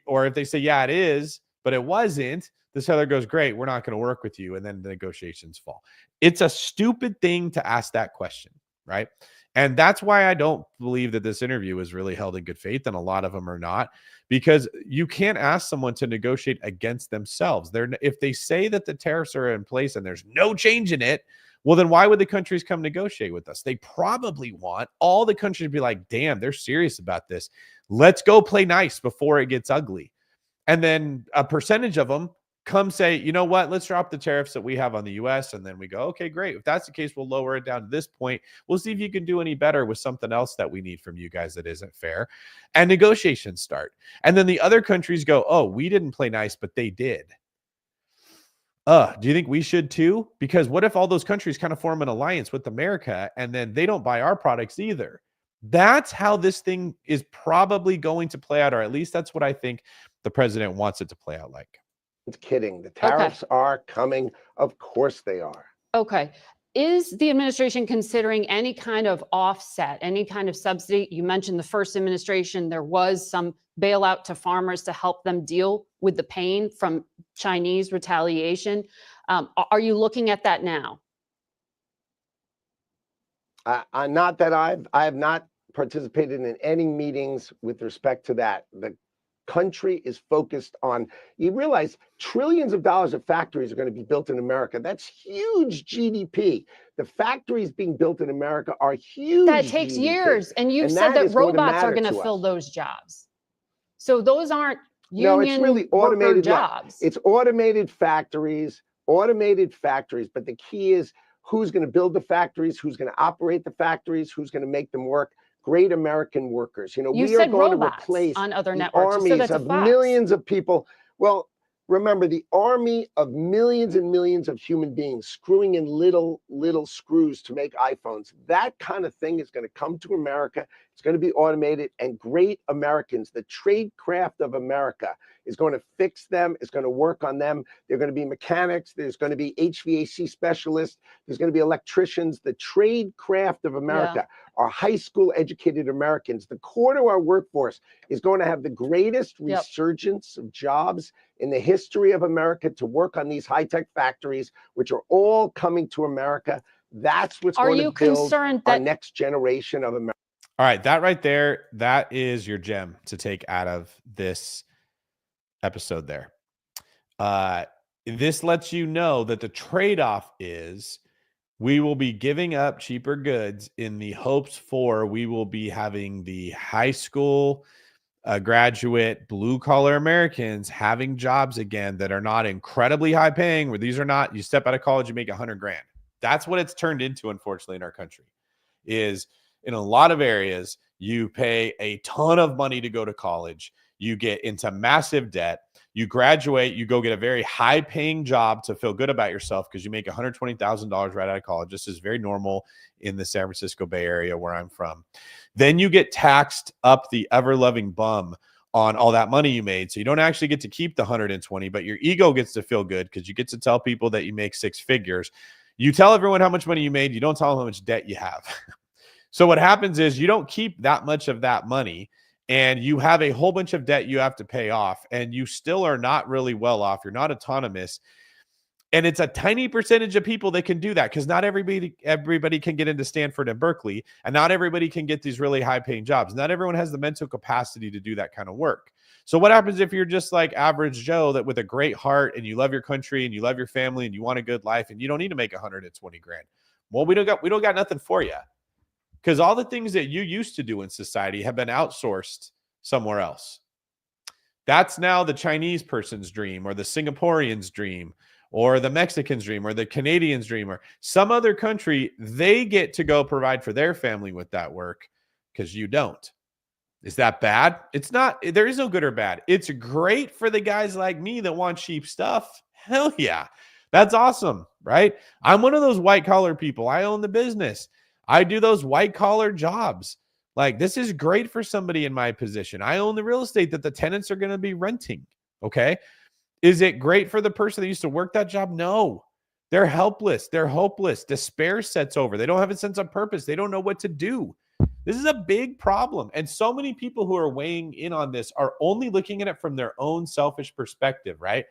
or if they say, yeah, it is, but it wasn't, the seller goes, great, we're not going to work with you. And then the negotiations fall. It's a stupid thing to ask that question, right? And that's why I don't believe that this interview is really held in good faith, and a lot of them are not, because you can't ask someone to negotiate against themselves. If they say that the tariffs are in place and there's no change in it, well, then why would the countries come negotiate with us? They probably want all the countries to be like, damn, they're serious about this. Let's go play nice before it gets ugly. And then a percentage of them come say, you know what, let's drop the tariffs that we have on the US. And then we go, okay, great. If that's the case, we'll lower it down to this point. We'll see if you can do any better with something else that we need from you guys that isn't fair. And negotiations start. And then the other countries go, oh, we didn't play nice, but they did. Do you think we should too? Because what if all those countries kind of form an alliance with America and then they don't buy our products either? That's how this thing is probably going to play out, or at least that's what I think the president wants it to play out like. It's kidding. The tariffs are coming. Of course they are. Okay. Is the administration considering any kind of offset, any kind of subsidy? You mentioned the first administration, there was some bailout to farmers to help them deal with the pain from Chinese retaliation. Are you looking at that now? Not that I have not participated in any meetings with respect to that. The country is focused on, you realize trillions of dollars of factories are going to be built in America. That's huge GDP. The factories being built in America are huge. That takes years. And you've said that robots are going to fill those jobs. So those aren't union really automated jobs. It's automated factories, but the key is who's going to build the factories, who's going to operate the factories, who's going to make them work. Great American workers. You know, we are going to replace on other the networks. armies of millions of people. Well, remember, the army of millions and millions of human beings screwing in little screws to make iPhones. That kind of thing is going to come to America. It's going to be automated, and great Americans, the trade craft of America, is going to fix them, is going to work on them. They're going to be mechanics. There's going to be HVAC specialists. There's going to be electricians. The trade craft of America are high school educated Americans. The core to our workforce is going to have the greatest resurgence of jobs in the history of America to work on these high-tech factories, which are all coming to America. That's what's going to build our next generation of America. All right, that right there, that is your gem to take out of this episode there. This lets you know that the trade-off is we will be giving up cheaper goods in the hopes for we will be having the high school graduate blue-collar Americans having jobs again that are not incredibly high paying, where these are not, you step out of college, you make $100 grand. That's what it's turned into, unfortunately, in our country, is in a lot of areas, you pay a ton of money to go to college. You get into massive debt. You graduate, you go get a very high paying job to feel good about yourself because you make $120,000 right out of college. This is very normal in the San Francisco Bay Area where I'm from. Then you get taxed up the ever loving bum on all that money you made. So you don't actually get to keep the 120, but your ego gets to feel good because you get to tell people that you make six figures. You tell everyone how much money you made. You don't tell them how much debt you have. So what happens is you don't keep that much of that money, and you have a whole bunch of debt you have to pay off, and you still are not really well off. You're not autonomous. And it's a tiny percentage of people that can do that, because not everybody can get into Stanford and Berkeley, and not everybody can get these really high paying jobs. Not everyone has the mental capacity to do that kind of work. So what happens if you're just like average Joe, that with a great heart, and you love your country and you love your family and you want a good life, and you don't need to make 120 grand? Well, we don't got nothing for you, because all the things that you used to do in society have been outsourced somewhere else. That's now the Chinese person's dream, or the Singaporean's dream, or the Mexican's dream, or the Canadian's dream, or some other country. They get to go provide for their family with that work, because you don't. Is that bad? It's not. There is no good or bad. It's great for the guys like me that want cheap stuff. Hell yeah. That's awesome, right? I'm one of those white collar people. I own the business. I do those white collar jobs. Like, this is great for somebody in my position. I own the real estate that the tenants are going to be renting. Okay. Is it great for the person that used to work that job? No. They're helpless. They're hopeless. Despair sets over. They don't have a sense of purpose. They don't know what to do. This is a big problem. And so many people who are weighing in on this are only looking at it from their own selfish perspective, right?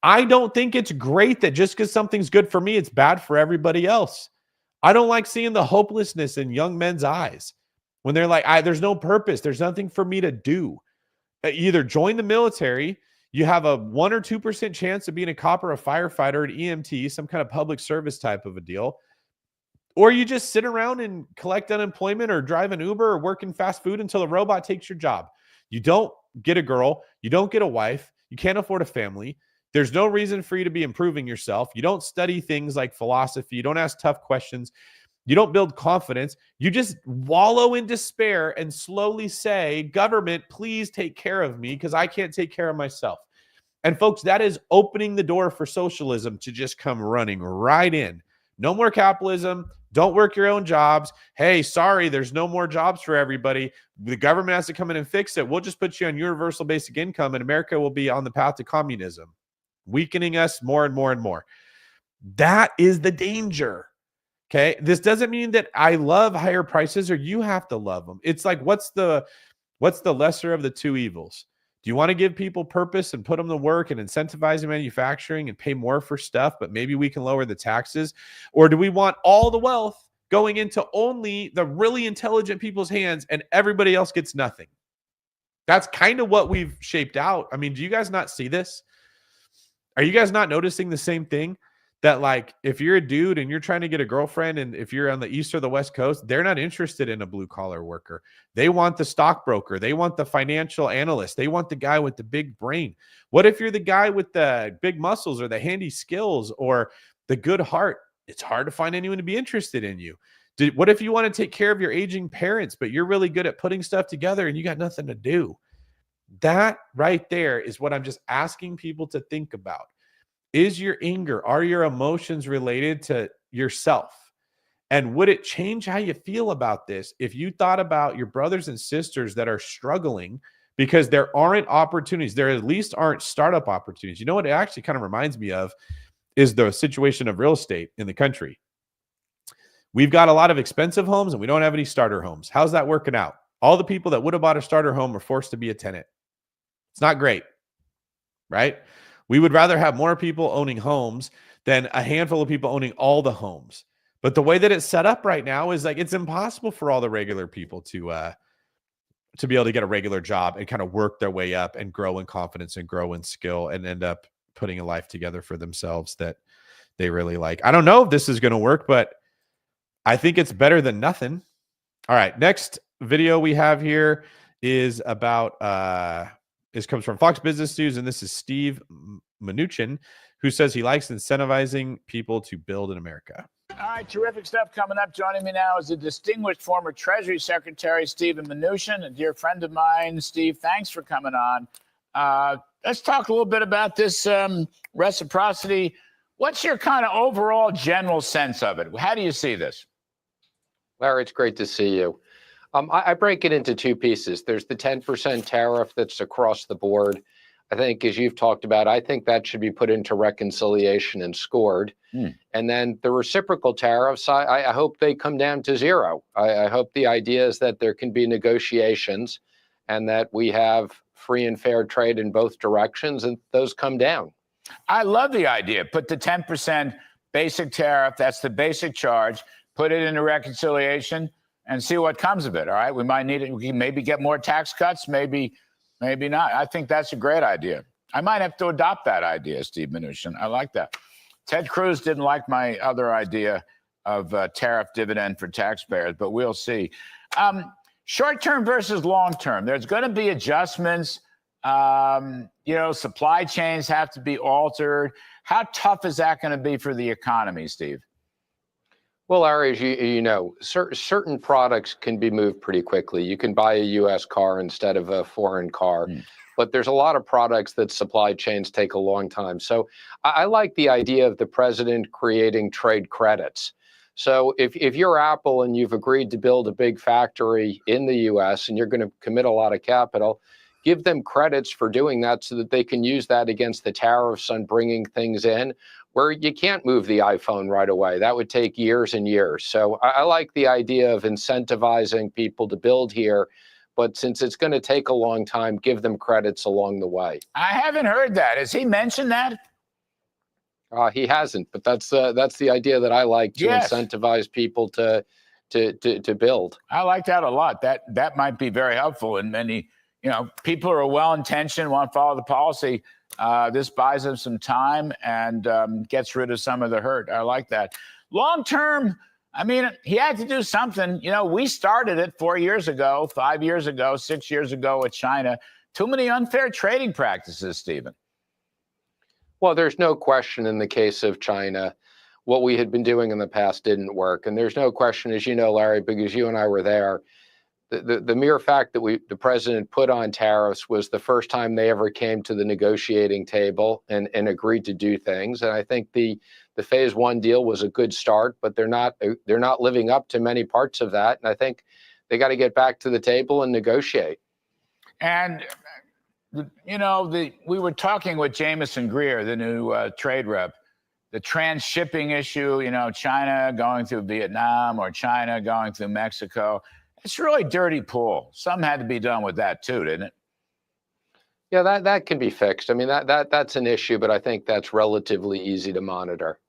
I don't think it's great that just because something's good for me, it's bad for everybody else. I don't like seeing the hopelessness in young men's eyes when they're like, there's no purpose. There's nothing for me to do. Either join the military. You have a 1 or 2% chance of being a cop or a firefighter, an EMT, some kind of public service type of a deal. Or you just sit around and collect unemployment, or drive an Uber, or work in fast food until a robot takes your job. You don't get a girl. You don't get a wife. You can't afford a family. There's no reason for you to be improving yourself. You don't study things like philosophy. You don't ask tough questions. You don't build confidence. You just wallow in despair and slowly say, government, please take care of me, because I can't take care of myself. And folks, that is opening the door for socialism to just come running right in. No more capitalism. Don't work your own jobs. Hey, sorry, there's no more jobs for everybody. The government has to come in and fix it. We'll just put you on universal basic income, and America will be on the path to communism, weakening us more and more and more. That is the danger. Okay. This doesn't mean that I love higher prices or you have to love them. It's like, what's the lesser of the two evils? Do you want to give people purpose and put them to work and incentivize manufacturing and pay more for stuff, but maybe we can lower the taxes? Or do we want all the wealth going into only the really intelligent people's hands and everybody else gets nothing? That's kind of what we've shaped out. I mean, do you guys not see this? Are you guys not noticing the same thing? That, like, if you're a dude and you're trying to get a girlfriend, and if you're on the East or the West Coast, they're not interested in a blue collar worker. They want the stockbroker. They want the financial analyst. They want the guy with the big brain. What if you're the guy with the big muscles or the handy skills or the good heart? It's hard to find anyone to be interested in you. What if you want to take care of your aging parents, but you're really good at putting stuff together and you got nothing to do? That right there is what I'm just asking people to think about. Is your anger, are your emotions related to yourself? And would it change how you feel about this if you thought about your brothers and sisters that are struggling because there aren't opportunities? There at least aren't startup opportunities. You know what it actually kind of reminds me of is the situation of real estate in the country. We've got a lot of expensive homes and we don't have any starter homes. How's that working out? All the people that would have bought a starter home are forced to be a tenant. It's not great, right? We would rather have more people owning homes than a handful of people owning all the homes. But the way that it's set up right now is like, it's impossible for all the regular people to be able to get a regular job and kind of work their way up and grow in confidence and grow in skill and end up putting a life together for themselves that they really like. I don't know if this is going to work, but I think it's better than nothing. All right. Next video we have here is about, this comes from Fox Business News, and this is Steve Mnuchin, who says he likes incentivizing people to build in America. All right, terrific stuff coming up. Joining me now is the distinguished former Treasury Secretary, Stephen Mnuchin, a dear friend of mine. Steve, thanks for coming on. Let's talk a little bit about this reciprocity. What's your kind of overall general sense of it? How do you see this? Larry, it's great to see you. I break it into two pieces. There's the 10% tariff that's across the board. I think, as you've talked about, I think that should be put into reconciliation and scored. And then the reciprocal tariffs, I hope they come down to zero. I hope the idea is that there can be negotiations and that we have free and fair trade in both directions, and those come down. I love the idea. Put the 10% basic tariff, that's the basic charge, put it into reconciliation and see what comes of it, all right? We might need it. We can maybe get more tax cuts, maybe not. I think that's a great idea. I might have to adopt that idea, Steve Mnuchin. I like that. Ted Cruz didn't like my other idea of tariff dividend for taxpayers, but we'll see. Short-term versus long-term. There's going to be adjustments. Supply chains have to be altered. How tough is that going to be for the economy, Steve? Well, Larry, as you know, certain products can be moved pretty quickly. You can buy a U.S. car instead of a foreign car. But there's a lot of products that supply chains take a long time. So I like the idea of the president creating trade credits. So if you're Apple and you've agreed to build a big factory in the U.S. and you're going to commit a lot of capital, give them credits for doing that so that they can use that against the tariffs on bringing things in where you can't move the iPhone right away. That would take years and years. So I like the idea of incentivizing people to build here. But since it's going to take a long time, give them credits along the way. I haven't heard that. Has he mentioned that? He hasn't, but that's the idea that I like to incentivize people to build. I like that a lot. That might be very helpful. And many, people who are well-intentioned, want to follow the policy. This buys them some time and gets rid of some of the hurt. I like that. Long-term, I mean, he had to do something. We started it 4 years ago, 5 years ago, 6 years ago with China. Too many unfair trading practices, Stephen. Well, there's no question in the case of China, what we had been doing in the past didn't work. And there's no question, as you know, Larry, because you and I were there, the mere fact that the president put on tariffs was the first time they ever came to the negotiating table and agreed to do things. And I think the phase one deal was a good start, but they're not living up to many parts of that. And I think they got to get back to the table and negotiate. And we were talking with Jamison Greer, the new trade rep, the transshipping issue. China going through Vietnam or China going through Mexico. It's really dirty pool. Something had to be done with that too, didn't it? Yeah, that can be fixed. I mean, that's an issue, but I think that's relatively easy to monitor.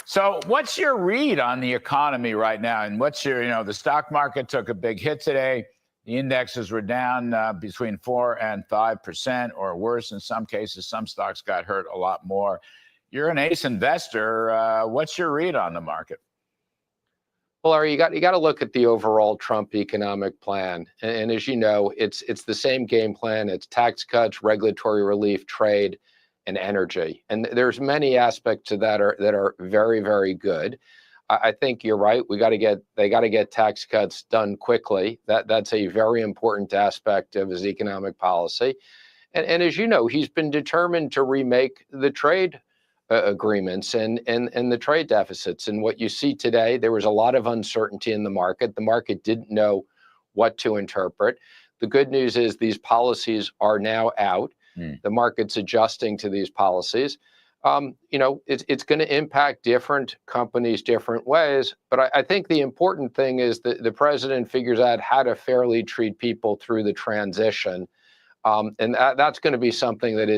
So what's your read on the economy right now? And what's your, the stock market took a big hit today. The indexes were down between 4 and 5% or worse in some cases. Some stocks got hurt a lot more. You're an ace investor. What's your read on the market? Well, Larry, you got to look at the overall Trump economic plan. And as you know, it's the same game plan. It's tax cuts, regulatory relief, trade, and energy. And there's many aspects of that are very, very good. I think you're right. They got to get tax cuts done quickly. That's a very important aspect of his economic policy. And as you know, he's been determined to remake the trade agreements and the trade deficits. And what you see today, there was a lot of uncertainty in the market. The market didn't know what to interpret. The good news is these policies are now out. The market's adjusting to these policies. It's going to impact different companies different ways. But I think the important thing is that the president figures out how to fairly treat people through the transition. And that's going to be something that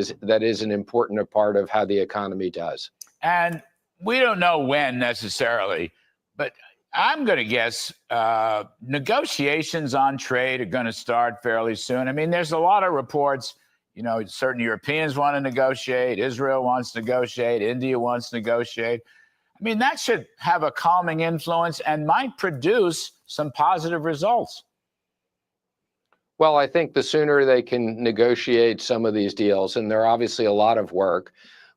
is an important part of how the economy does. And we don't know when necessarily, but I'm going to guess negotiations on trade are going to start fairly soon. I mean, there's a lot of reports. Certain Europeans want to negotiate. Israel wants to negotiate. India wants to negotiate. I mean, that should have a calming influence and might produce some positive results. Well, I think the sooner they can negotiate some of these deals, and they're obviously a lot of work,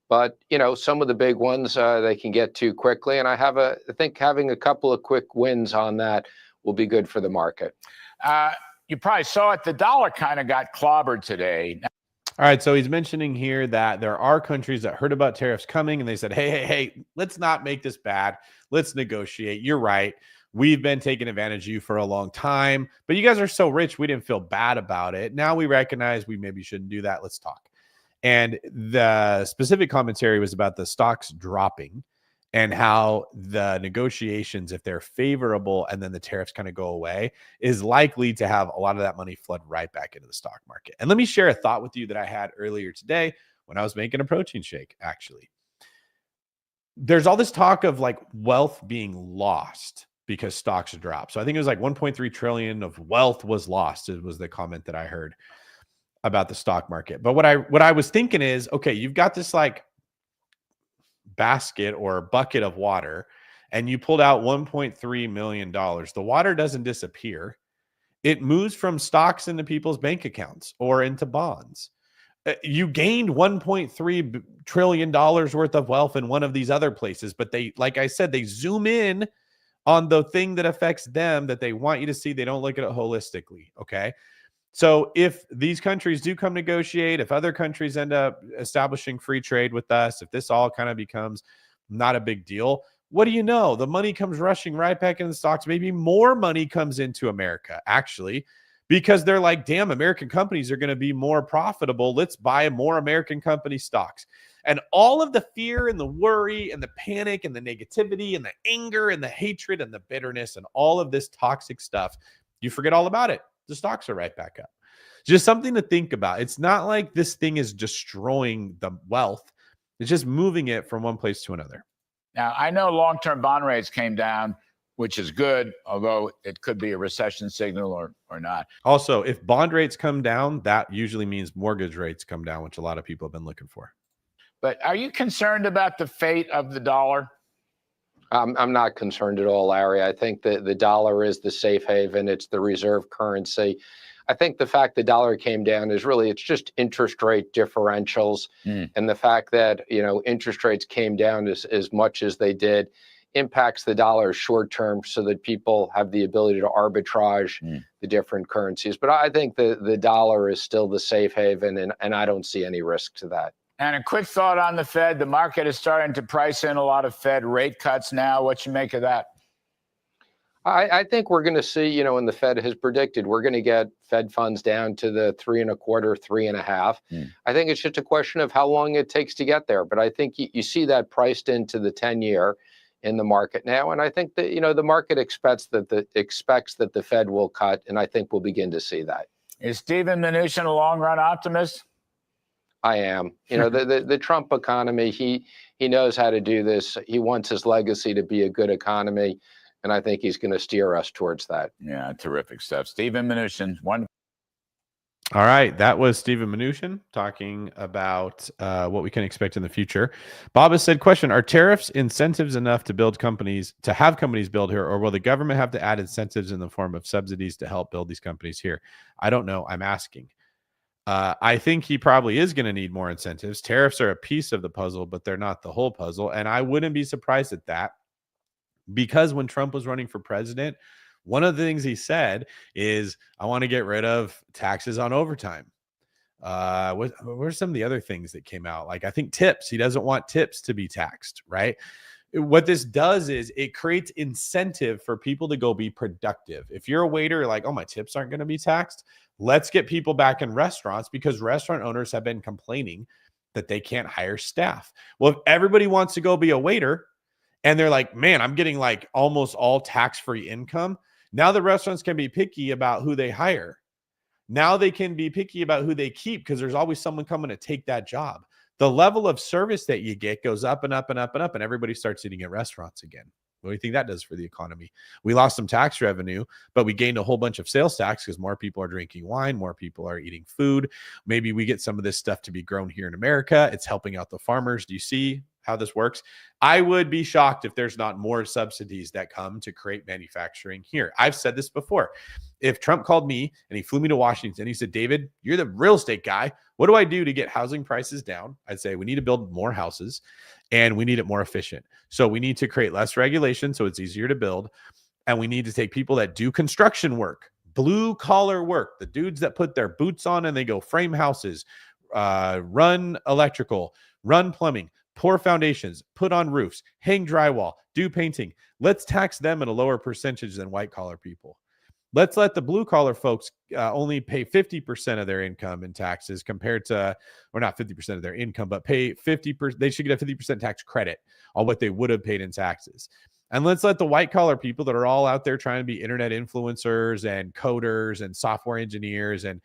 but some of the big ones they can get to quickly. And I think having a couple of quick wins on that will be good for the market. You probably saw it. The dollar kind of got clobbered today. All right, so he's mentioning here that there are countries that heard about tariffs coming and they said, hey, let's not make this bad. Let's negotiate. You're right. we've been taking advantage of you for a long time, but you guys are so rich, we didn't feel bad about it. Now we recognize we maybe shouldn't do that. Let's talk. And the specific commentary was about the stocks dropping and how the negotiations, if they're favorable and then the tariffs kind of go away, is likely to have a lot of that money flood right back into the stock market. And let me share a thought with you that I had earlier today when I was making a protein shake, actually. There's all this talk of like wealth being lost because stocks drop. So I think it was like 1.3 trillion of wealth was lost. It was the comment that I heard about the stock market. But what I was thinking is, okay, you've got this like basket or bucket of water and you pulled out $1.3 million. The water doesn't disappear. It moves from stocks into people's bank accounts or into bonds. You gained $1.3 trillion worth of wealth in one of these other places, but they, like I said, they zoom in on the thing that affects them that they want you to see. They don't look at it holistically. Okay. So if these countries do come negotiate, if other countries end up establishing free trade with us, if this all kind of becomes not a big deal, what do you know? The money comes rushing right back into the stocks. Maybe more money comes into America, actually, because they're like, damn, American companies are going to be more profitable. Let's buy more American company stocks. And all of the fear and the worry and the panic and the negativity and the anger and the hatred and the bitterness and all of this toxic stuff, you forget all about it. The stocks are right back up. Just something to think about. It's not like this thing is destroying the wealth. It's just moving it from one place to another. Now, I know long-term bond rates came down, which is good, although it could be a recession signal or not. Also, if bond rates come down, that usually means mortgage rates come down, which a lot of people have been looking for. But are you concerned about the fate of the dollar? I'm not concerned at all, Larry. I think that the dollar is the safe haven. It's the reserve currency. I think the fact the dollar came down is really, it's just interest rate differentials. And the fact that, interest rates came down as much as they did impacts the dollar short term so that people have the ability to arbitrage the different currencies. But I think the dollar is still the safe haven, and I don't see any risk to that. And a quick thought on the Fed. The market is starting to price in a lot of Fed rate cuts now. What you make of that? I think we're going to see, and the Fed has predicted, we're going to get Fed funds down to the 3.25, 3.5. I think it's just a question of how long it takes to get there. But I think you see that priced into the 10-year in the market now. And I think that, the market expects that the Fed will cut. And I think we'll begin to see that. Is Steven Mnuchin a long-run optimist? I am. The Trump economy, he knows how to do this. He wants his legacy to be a good economy. And I think he's going to steer us towards that. Yeah, terrific stuff. Steven Mnuchin, wonderful. All right. That was Steven Mnuchin talking about what we can expect in the future. Bob has said, question, are tariffs incentives enough to have companies build here, or will the government have to add incentives in the form of subsidies to help build these companies here? I don't know. I'm asking. I think he probably is going to need more incentives. Tariffs are a piece of the puzzle, but they're not the whole puzzle. And I wouldn't be surprised at that, because when Trump was running for president, one of the things he said is, I want to get rid of taxes on overtime. What are some of the other things that came out? Like, I think tips. He doesn't want tips to be taxed, right? What this does is it creates incentive for people to go be productive. If you're a waiter, you're like, oh, my tips aren't going to be taxed. Let's get people back in restaurants, because restaurant owners have been complaining that they can't hire staff. Well, if everybody wants to go be a waiter and they're like, man, I'm getting like almost all tax-free income. Now the restaurants can be picky about who they hire. Now they can be picky about who they keep, because there's always someone coming to take that job. The level of service that you get goes up and up and up and up, and everybody starts eating at restaurants again. What do you think that does for the economy? We lost some tax revenue, but we gained a whole bunch of sales tax because more people are drinking wine, more people are eating food. Maybe we get some of this stuff to be grown here in America. It's helping out the farmers. Do you see how this works? I would be shocked if there's not more subsidies that come to create manufacturing here. I've said this before. If Trump called me and he flew me to Washington, he said, David, you're the real estate guy. What do I do to get housing prices down? I'd say we need to build more houses and we need it more efficient. So we need to create less regulation so it's easier to build. And we need to take people that do construction work, blue collar work, the dudes that put their boots on and they go frame houses, run electrical, run plumbing. pour foundations, put on roofs, hang drywall, do painting. Let's tax them at a lower percentage than white collar people. Let's let the blue collar folks only pay 50% of their income in taxes compared to, or not 50% of their income, but pay 50%. They should get a 50% tax credit on what they would have paid in taxes. And let's let the white collar people that are all out there trying to be internet influencers and coders and software engineers and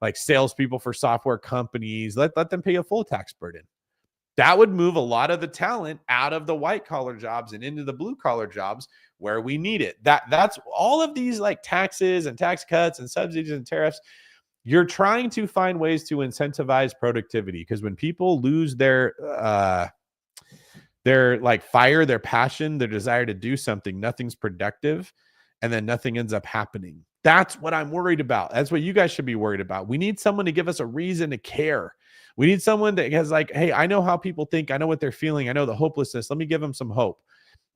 like salespeople for software companies, let them pay a full tax burden. That would move a lot of the talent out of the white collar jobs and into the blue collar jobs where we need it. That's all of these like taxes and tax cuts and subsidies and tariffs. You're trying to find ways to incentivize productivity, because when people lose their like fire, their passion, their desire to do something, nothing's productive, and then nothing ends up happening. That's what I'm worried about. That's what you guys should be worried about. We need someone to give us a reason to care. We need someone that has like, hey, I know how people think. I know what they're feeling. I know the hopelessness. Let me give them some hope.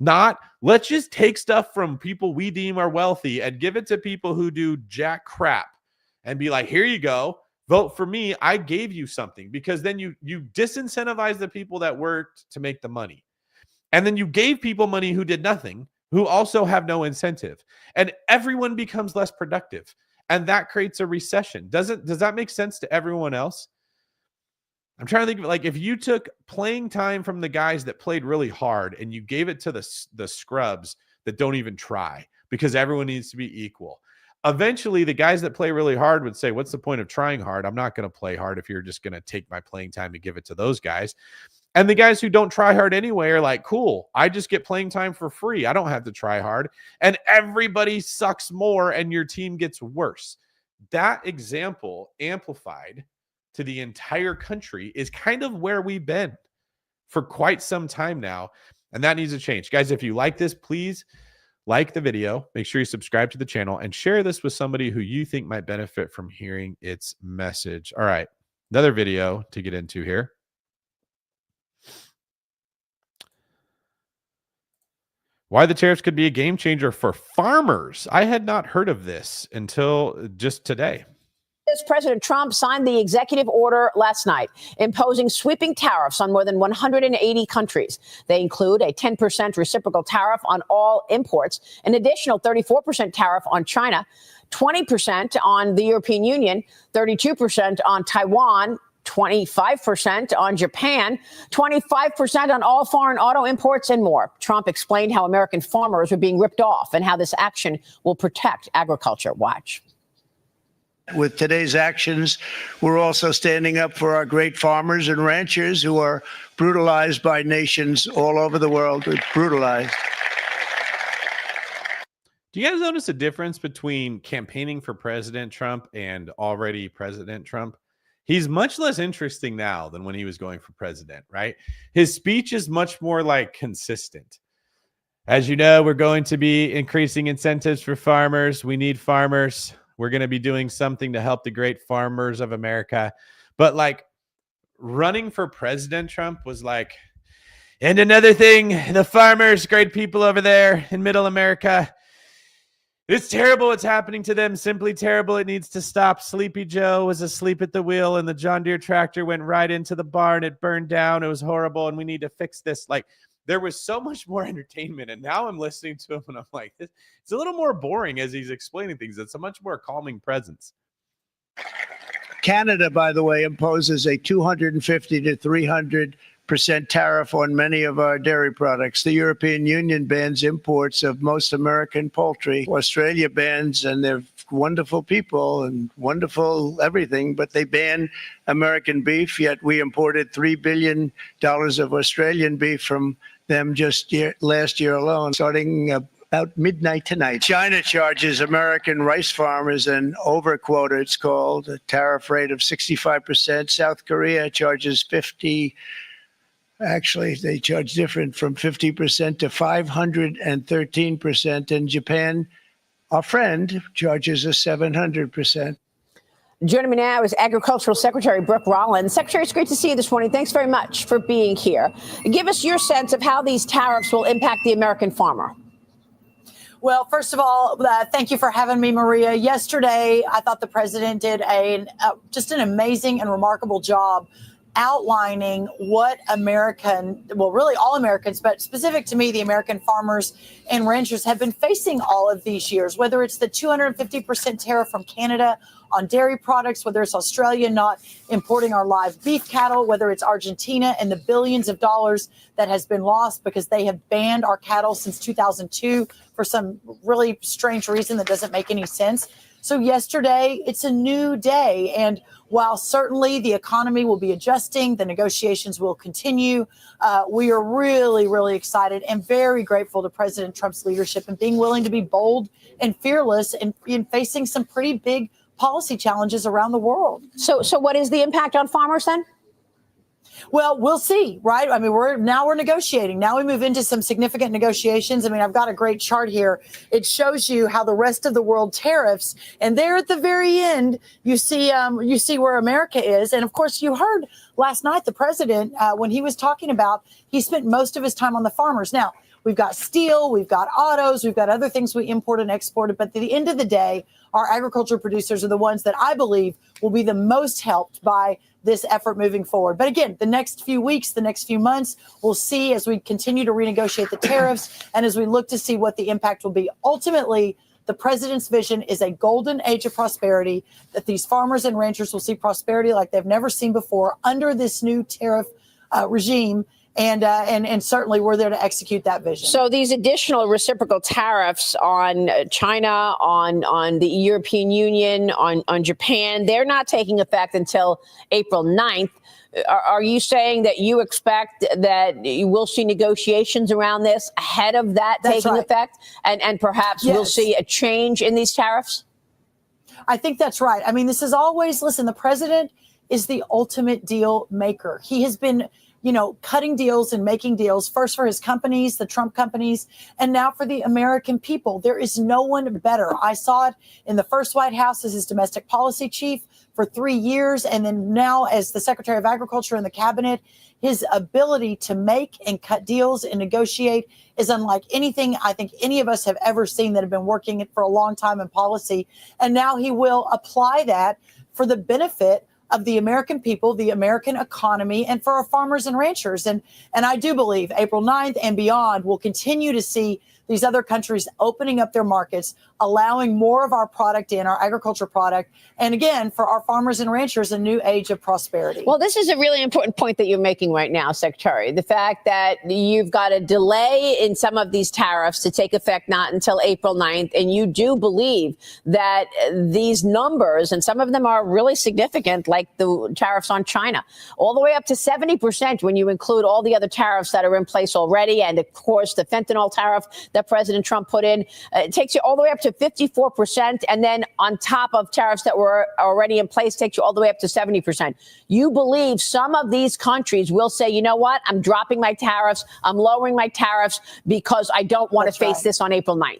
Not, let's just take stuff from people we deem are wealthy and give it to people who do jack crap and be like, here you go. Vote for me. I gave you something. Because then you disincentivize the people that worked to make the money. And then you gave people money who did nothing, who also have no incentive. And everyone becomes less productive. And that creates a recession. Does that make sense to everyone else? I'm trying to think of it, like if you took playing time from the guys that played really hard and you gave it to the scrubs that don't even try, because everyone needs to be equal. Eventually, the guys that play really hard would say, what's the point of trying hard? I'm not going to play hard if you're just going to take my playing time and give it to those guys. And the guys who don't try hard anyway are like, cool, I just get playing time for free. I don't have to try hard. And everybody sucks more and your team gets worse. That example amplified to the entire country is kind of where we've been for quite some time now. And that needs to change. Guys, if you like this, please like the video. Make sure you subscribe to the channel and share this with somebody who you think might benefit from hearing its message. All right, another video to get into here. Why the tariffs could be a game changer for farmers. I had not heard of this until just today. President Trump signed the executive order last night, imposing sweeping tariffs on more than 180 countries. They include a 10% reciprocal tariff on all imports, an additional 34% tariff on China, 20% on the European Union, 32% on Taiwan, 25% on Japan, 25% on all foreign auto imports, and more. Trump explained how American farmers are being ripped off and how this action will protect agriculture. Watch. With today's actions, we're also standing up for our great farmers and ranchers who are brutalized by nations all over the world. Brutalized. Do you guys notice a difference between campaigning for President Trump and already President Trump? He's much less interesting now than when he was going for president, right? His speech is much more like consistent. As you know, we're going to be increasing incentives for farmers. We need farmers. We're going to be doing something to help the great farmers of America. But like running for President Trump was like, and another thing, the farmers, great people over there in middle America, it's terrible what's happening to them. Simply terrible. It needs to stop. Sleepy Joe was asleep at the wheel and the John Deere tractor went right into the barn. It burned down. It was horrible. And we need to fix this. Like, there was so much more entertainment. And now I'm listening to him and I'm like, it's a little more boring as he's explaining things. It's a much more calming presence. Canada, by the way, imposes a 250 to 300% tariff on many of our dairy products. The European Union bans imports of most American poultry. Australia bans, and they're wonderful people and wonderful everything, but they ban American beef, yet we imported $3 billion of Australian beef from them just last year alone, starting about midnight tonight. China charges American rice farmers an overquota, it's called, a tariff rate of 65%. South Korea charges 50%. Actually, they charge different, from 50% to 513%. And Japan, our friend, charges us 700%. Joining me now is Agricultural Secretary Brooke Rollins. Secretary, it's great to see you this morning. Thanks very much for being here. Give us your sense of how these tariffs will impact the American farmer. Well, first of all, thank you for having me, Maria. Yesterday, I thought the president did just an amazing and remarkable job outlining what really all Americans, but specific to me, the American farmers and ranchers have been facing all of these years, whether it's the 250% tariff from Canada on dairy products, whether it's Australia not importing our live beef cattle, whether it's Argentina and the billions of dollars that has been lost because they have banned our cattle since 2002 for some really strange reason that doesn't make any sense. So yesterday, it's a new day. And while certainly the economy will be adjusting, the negotiations will continue, we are really, really excited and very grateful to President Trump's leadership and being willing to be bold and fearless in facing some pretty big policy challenges around the world. So what is the impact on farmers then? Well, we'll see, right? I mean, we're negotiating. Now we move into some significant negotiations. I mean, I've got a great chart here. It shows you how the rest of the world tariffs, and there at the very end, you see where America is. And of course, you heard last night the president when he was talking about he spent most of his time on the farmers. Now we've got steel, we've got autos, we've got other things we import and export. But at the end of the day, our agriculture producers are the ones that I believe will be the most helped by this effort moving forward. But again, the next few weeks, the next few months, we'll see as we continue to renegotiate the tariffs and as we look to see what the impact will be. Ultimately, the president's vision is a golden age of prosperity, that these farmers and ranchers will see prosperity like they've never seen before under this new tariff regime. And certainly we're there to execute that vision. So these additional reciprocal tariffs on China, on the European Union, on Japan, they're not taking effect until April 9th. Are you saying that you expect that you will see negotiations around this ahead of that taking effect? And perhaps we'll see a change in these tariffs? I think that's right. I mean, this is always, listen, the president is the ultimate deal maker. He has been cutting deals and making deals, first for his companies, the Trump companies, and now for the American people. There is no one better. I saw it in the first White House as his domestic policy chief for 3 years, and then now as the Secretary of Agriculture in the cabinet. His ability to make and cut deals and negotiate is unlike anything I think any of us have ever seen that have been working for a long time in policy. And now he will apply that for the benefit of the American people, the American economy, and for our farmers and ranchers. And I do believe April 9th and beyond, we'll continue to see these other countries opening up their markets, allowing more of our product in, our agriculture product. And again, for our farmers and ranchers, a new age of prosperity. Well, this is a really important point that you're making right now, Secretary. The fact that you've got a delay in some of these tariffs to take effect not until April 9th. And you do believe that these numbers, and some of them are really significant, like the tariffs on China, all the way up to 70% when you include all the other tariffs that are in place already. And of course, the fentanyl tariff that President Trump put in, it takes you all the way up to 54%. And then on top of tariffs that were already in place, takes you all the way up to 70%. You believe some of these countries will say, you know what, I'm dropping my tariffs, I'm lowering my tariffs because I don't want to face this on April 9th.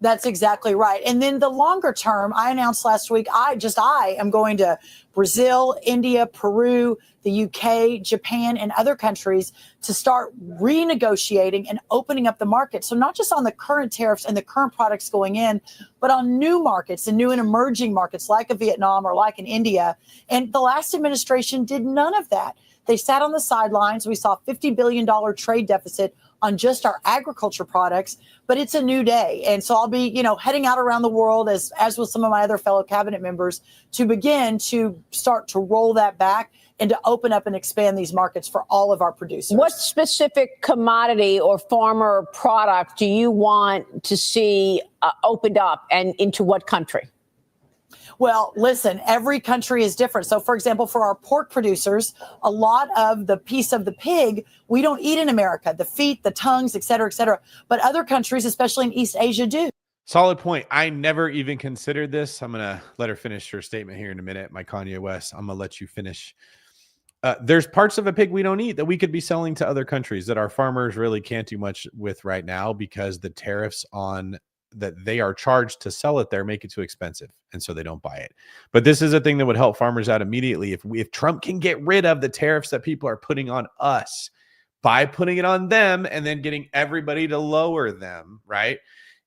That's exactly right. And then the longer term, I announced last week, I am going to Brazil, India, Peru, the UK, Japan, and other countries to start renegotiating and opening up the market. So not just on the current tariffs and the current products going in, but on new markets and new and emerging markets like a Vietnam or like in India. And the last administration did none of that. They sat on the sidelines. We saw $50 billion trade deficit on just our agriculture products, but it's a new day. And so I'll be, heading out around the world as with some of my other fellow cabinet members to begin to start to roll that back and to open up and expand these markets for all of our producers. What specific commodity or farmer product do you want to see opened up, and into what country? Well, listen, every country is different. So, for example, for our pork producers, a lot of the piece of the pig we don't eat in America, the feet, the tongues, et cetera, et cetera. But other countries, especially in East Asia, do. Solid point. I never even considered this. I'm going to let her finish her statement here in a minute. My Kanye West, I'm going to let you finish. There's parts of a pig we don't eat that we could be selling to other countries that our farmers really can't do much with right now because the tariffs on that they are charged to sell it there make it too expensive, and so they don't buy it. But this is a thing that would help farmers out immediately. If Trump can get rid of the tariffs that people are putting on us by putting it on them and then getting everybody to lower them, right?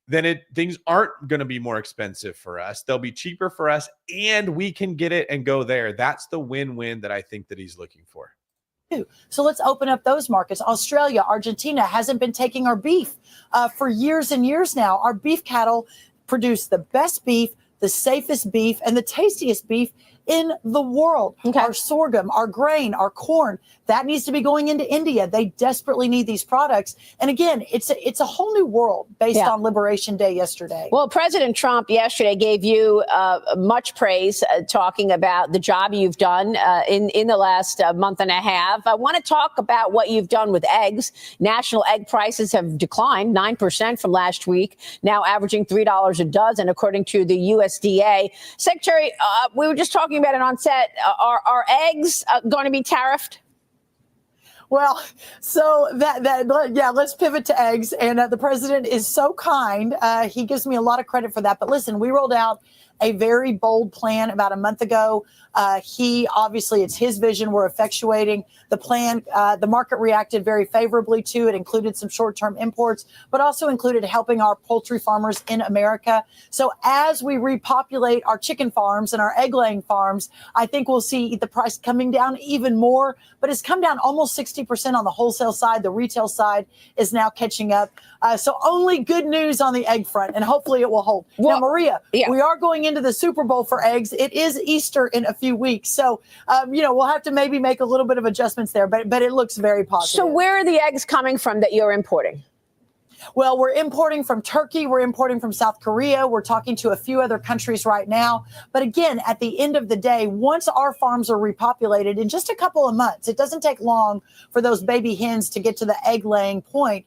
then things aren't going to be more expensive for us. They'll be cheaper for us, and we can get it and go there. That's the win-win that I think that he's looking for. So let's open up those markets. Australia, Argentina hasn't been taking our beef for years and years now. Our beef cattle produce the best beef, the safest beef, and the tastiest beef in the world. Okay. Our sorghum, our grain, our corn, that needs to be going into India. They desperately need these products. And again, it's a whole new world based on Liberation Day yesterday. Well, President Trump yesterday gave you much praise, talking about the job you've done in the last month and a half. I want to talk about what you've done with eggs. National egg prices have declined 9% from last week, now averaging $3 a dozen, according to the USDA. Secretary, we were just talking about it on set. Are eggs going to be tariffed? Well, so let's pivot to eggs. And the president is so kind. He gives me a lot of credit for that. But listen, we rolled out a very bold plan about a month ago. It's his vision. We're effectuating the plan. The market reacted very favorably to it, included some short-term imports, but also included helping our poultry farmers in America. So as we repopulate our chicken farms and our egg-laying farms, I think we'll see the price coming down even more. But it's come down almost 60% on the wholesale side. The retail side is now catching up. So only good news on the egg front, and hopefully it will hold. Well, now, Maria, we are going into the Super Bowl for eggs. It is Easter in a few weeks. So, we'll have to maybe make a little bit of adjustments there, but it looks very positive. So where are the eggs coming from that you're importing? Well, we're importing from Turkey. We're importing from South Korea. We're talking to a few other countries right now. But again, at the end of the day, once our farms are repopulated in just a couple of months, it doesn't take long for those baby hens to get to the egg laying point.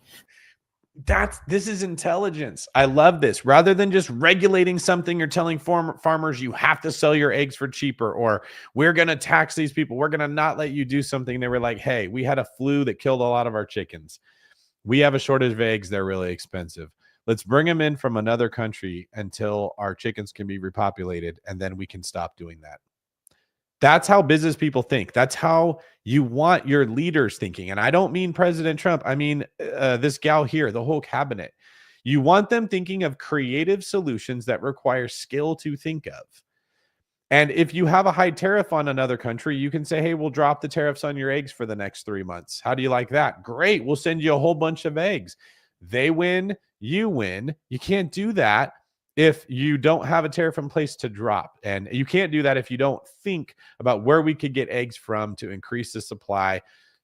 This is intelligence. I love this. Rather than just regulating something or telling farmers you have to sell your eggs for cheaper, or we're going to tax these people, we're going to not let you do something. They were like, hey, we had a flu that killed a lot of our chickens. We have a shortage of eggs. They're really expensive. Let's bring them in from another country until our chickens can be repopulated, and then we can stop doing that. That's how business people think. That's how you want your leaders thinking. And I don't mean President Trump. I mean this gal here, the whole cabinet. You want them thinking of creative solutions that require skill to think of. And if you have a high tariff on another country, you can say, hey, we'll drop the tariffs on your eggs for the next 3 months. How do you like that? Great. We'll send you a whole bunch of eggs. They win, you win. You can't do that if you don't have a tariff in place to drop. And you can't do that if you don't think about where we could get eggs from to increase the supply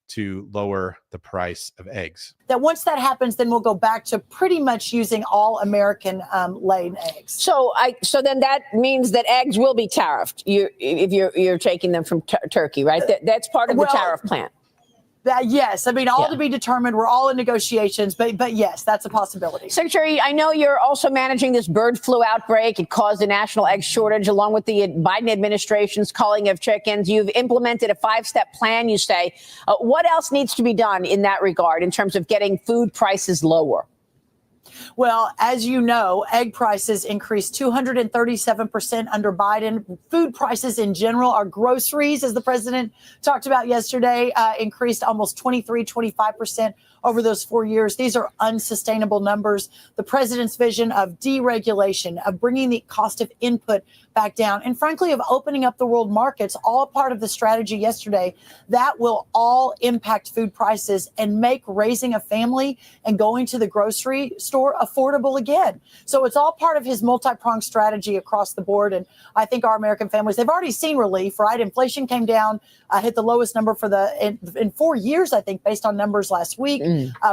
to lower the price of eggs. That once that happens, then we'll go back to pretty much using all American laid eggs. So then that means that eggs will be tariffed. If you're taking them from Turkey, right? That's part of the tariff plan. Yes. I mean, all to be determined. We're all in negotiations, but yes, that's a possibility. Secretary, I know you're also managing this bird flu outbreak. It caused a national egg shortage along with the Biden administration's culling of chickens. You've implemented a 5-step plan, you say. What else needs to be done in that regard in terms of getting food prices lower? Well, as you know, egg prices increased 237% under Biden. Food prices in general, our groceries, as the president talked about yesterday, increased almost 25% over those 4 years. These are unsustainable numbers. The president's vision of deregulation, of bringing the cost of input back down, and frankly, of opening up the world markets, all part of the strategy yesterday, that will all impact food prices and make raising a family and going to the grocery store affordable again. So it's all part of his multi-pronged strategy across the board. And I think our American families, they've already seen relief, right? Inflation came down, hit the lowest number in 4 years, I think, based on numbers last week,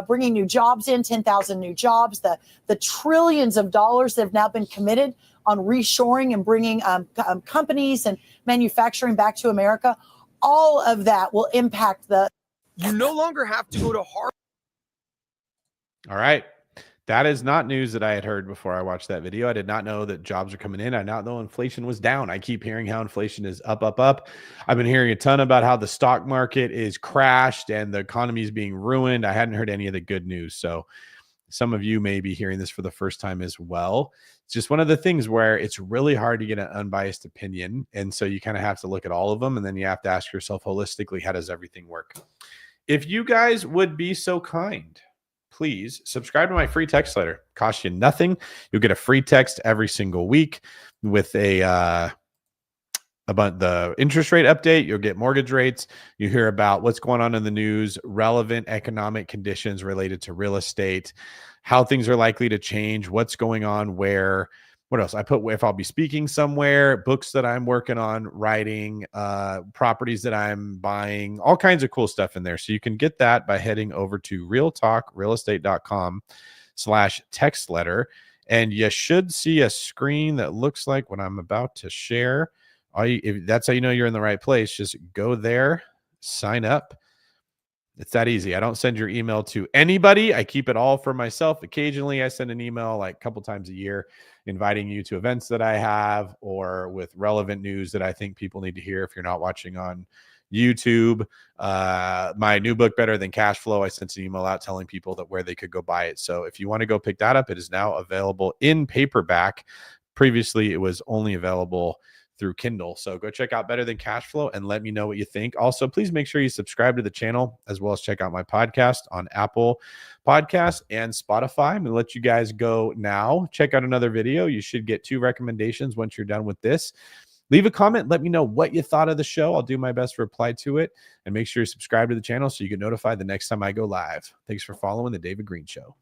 bringing new jobs in, 10,000 new jobs, the trillions of dollars that have now been committed on reshoring and bringing companies and manufacturing back to America. All of that will impact You no longer have to go to Harvard. All right. That is not news that I had heard before I watched that video. I did not know that jobs are coming in. I did not know inflation was down. I keep hearing how inflation is up, up, up. I've been hearing a ton about how the stock market is crashed and the economy is being ruined. I hadn't heard any of the good news. So some of you may be hearing this for the first time as well. It's just one of the things where it's really hard to get an unbiased opinion. And so you kind of have to look at all of them. And then you have to ask yourself holistically, how does everything work? If you guys would be so kind, please subscribe to my free text letter. Costs you nothing. You'll get a free text every single week with about the interest rate update. You'll get mortgage rates. You hear about what's going on in the news, relevant economic conditions related to real estate, how things are likely to change, what's going on where. What else? I put if I'll be speaking somewhere, books that I'm working on writing, properties that I'm buying, all kinds of cool stuff in there. So you can get that by heading over to realtalkrealestate.com/textletter. And you should see a screen that looks like what I'm about to share. If that's how you know you're in the right place, just go there, sign up. It's that easy. I don't send your email to anybody. I keep it all for myself. Occasionally, I send an email like a couple times a year inviting you to events that I have or with relevant news that I think people need to hear if you're not watching on YouTube. My new book, Better Than Cash Flow, I sent an email out telling people that where they could go buy it. So if you want to go pick that up, it is now available in paperback. Previously, it was only available through Kindle. So go check out Better Than Cash Flow and let me know what you think. Also, please make sure you subscribe to the channel as well as check out my podcast on Apple Podcasts and Spotify. I'm going to let you guys go now. Check out another video. You should get 2 recommendations once you're done with this. Leave a comment. Let me know what you thought of the show. I'll do my best to reply to it. And make sure you subscribe to the channel so you get notified the next time I go live. Thanks for following The David Greene Show.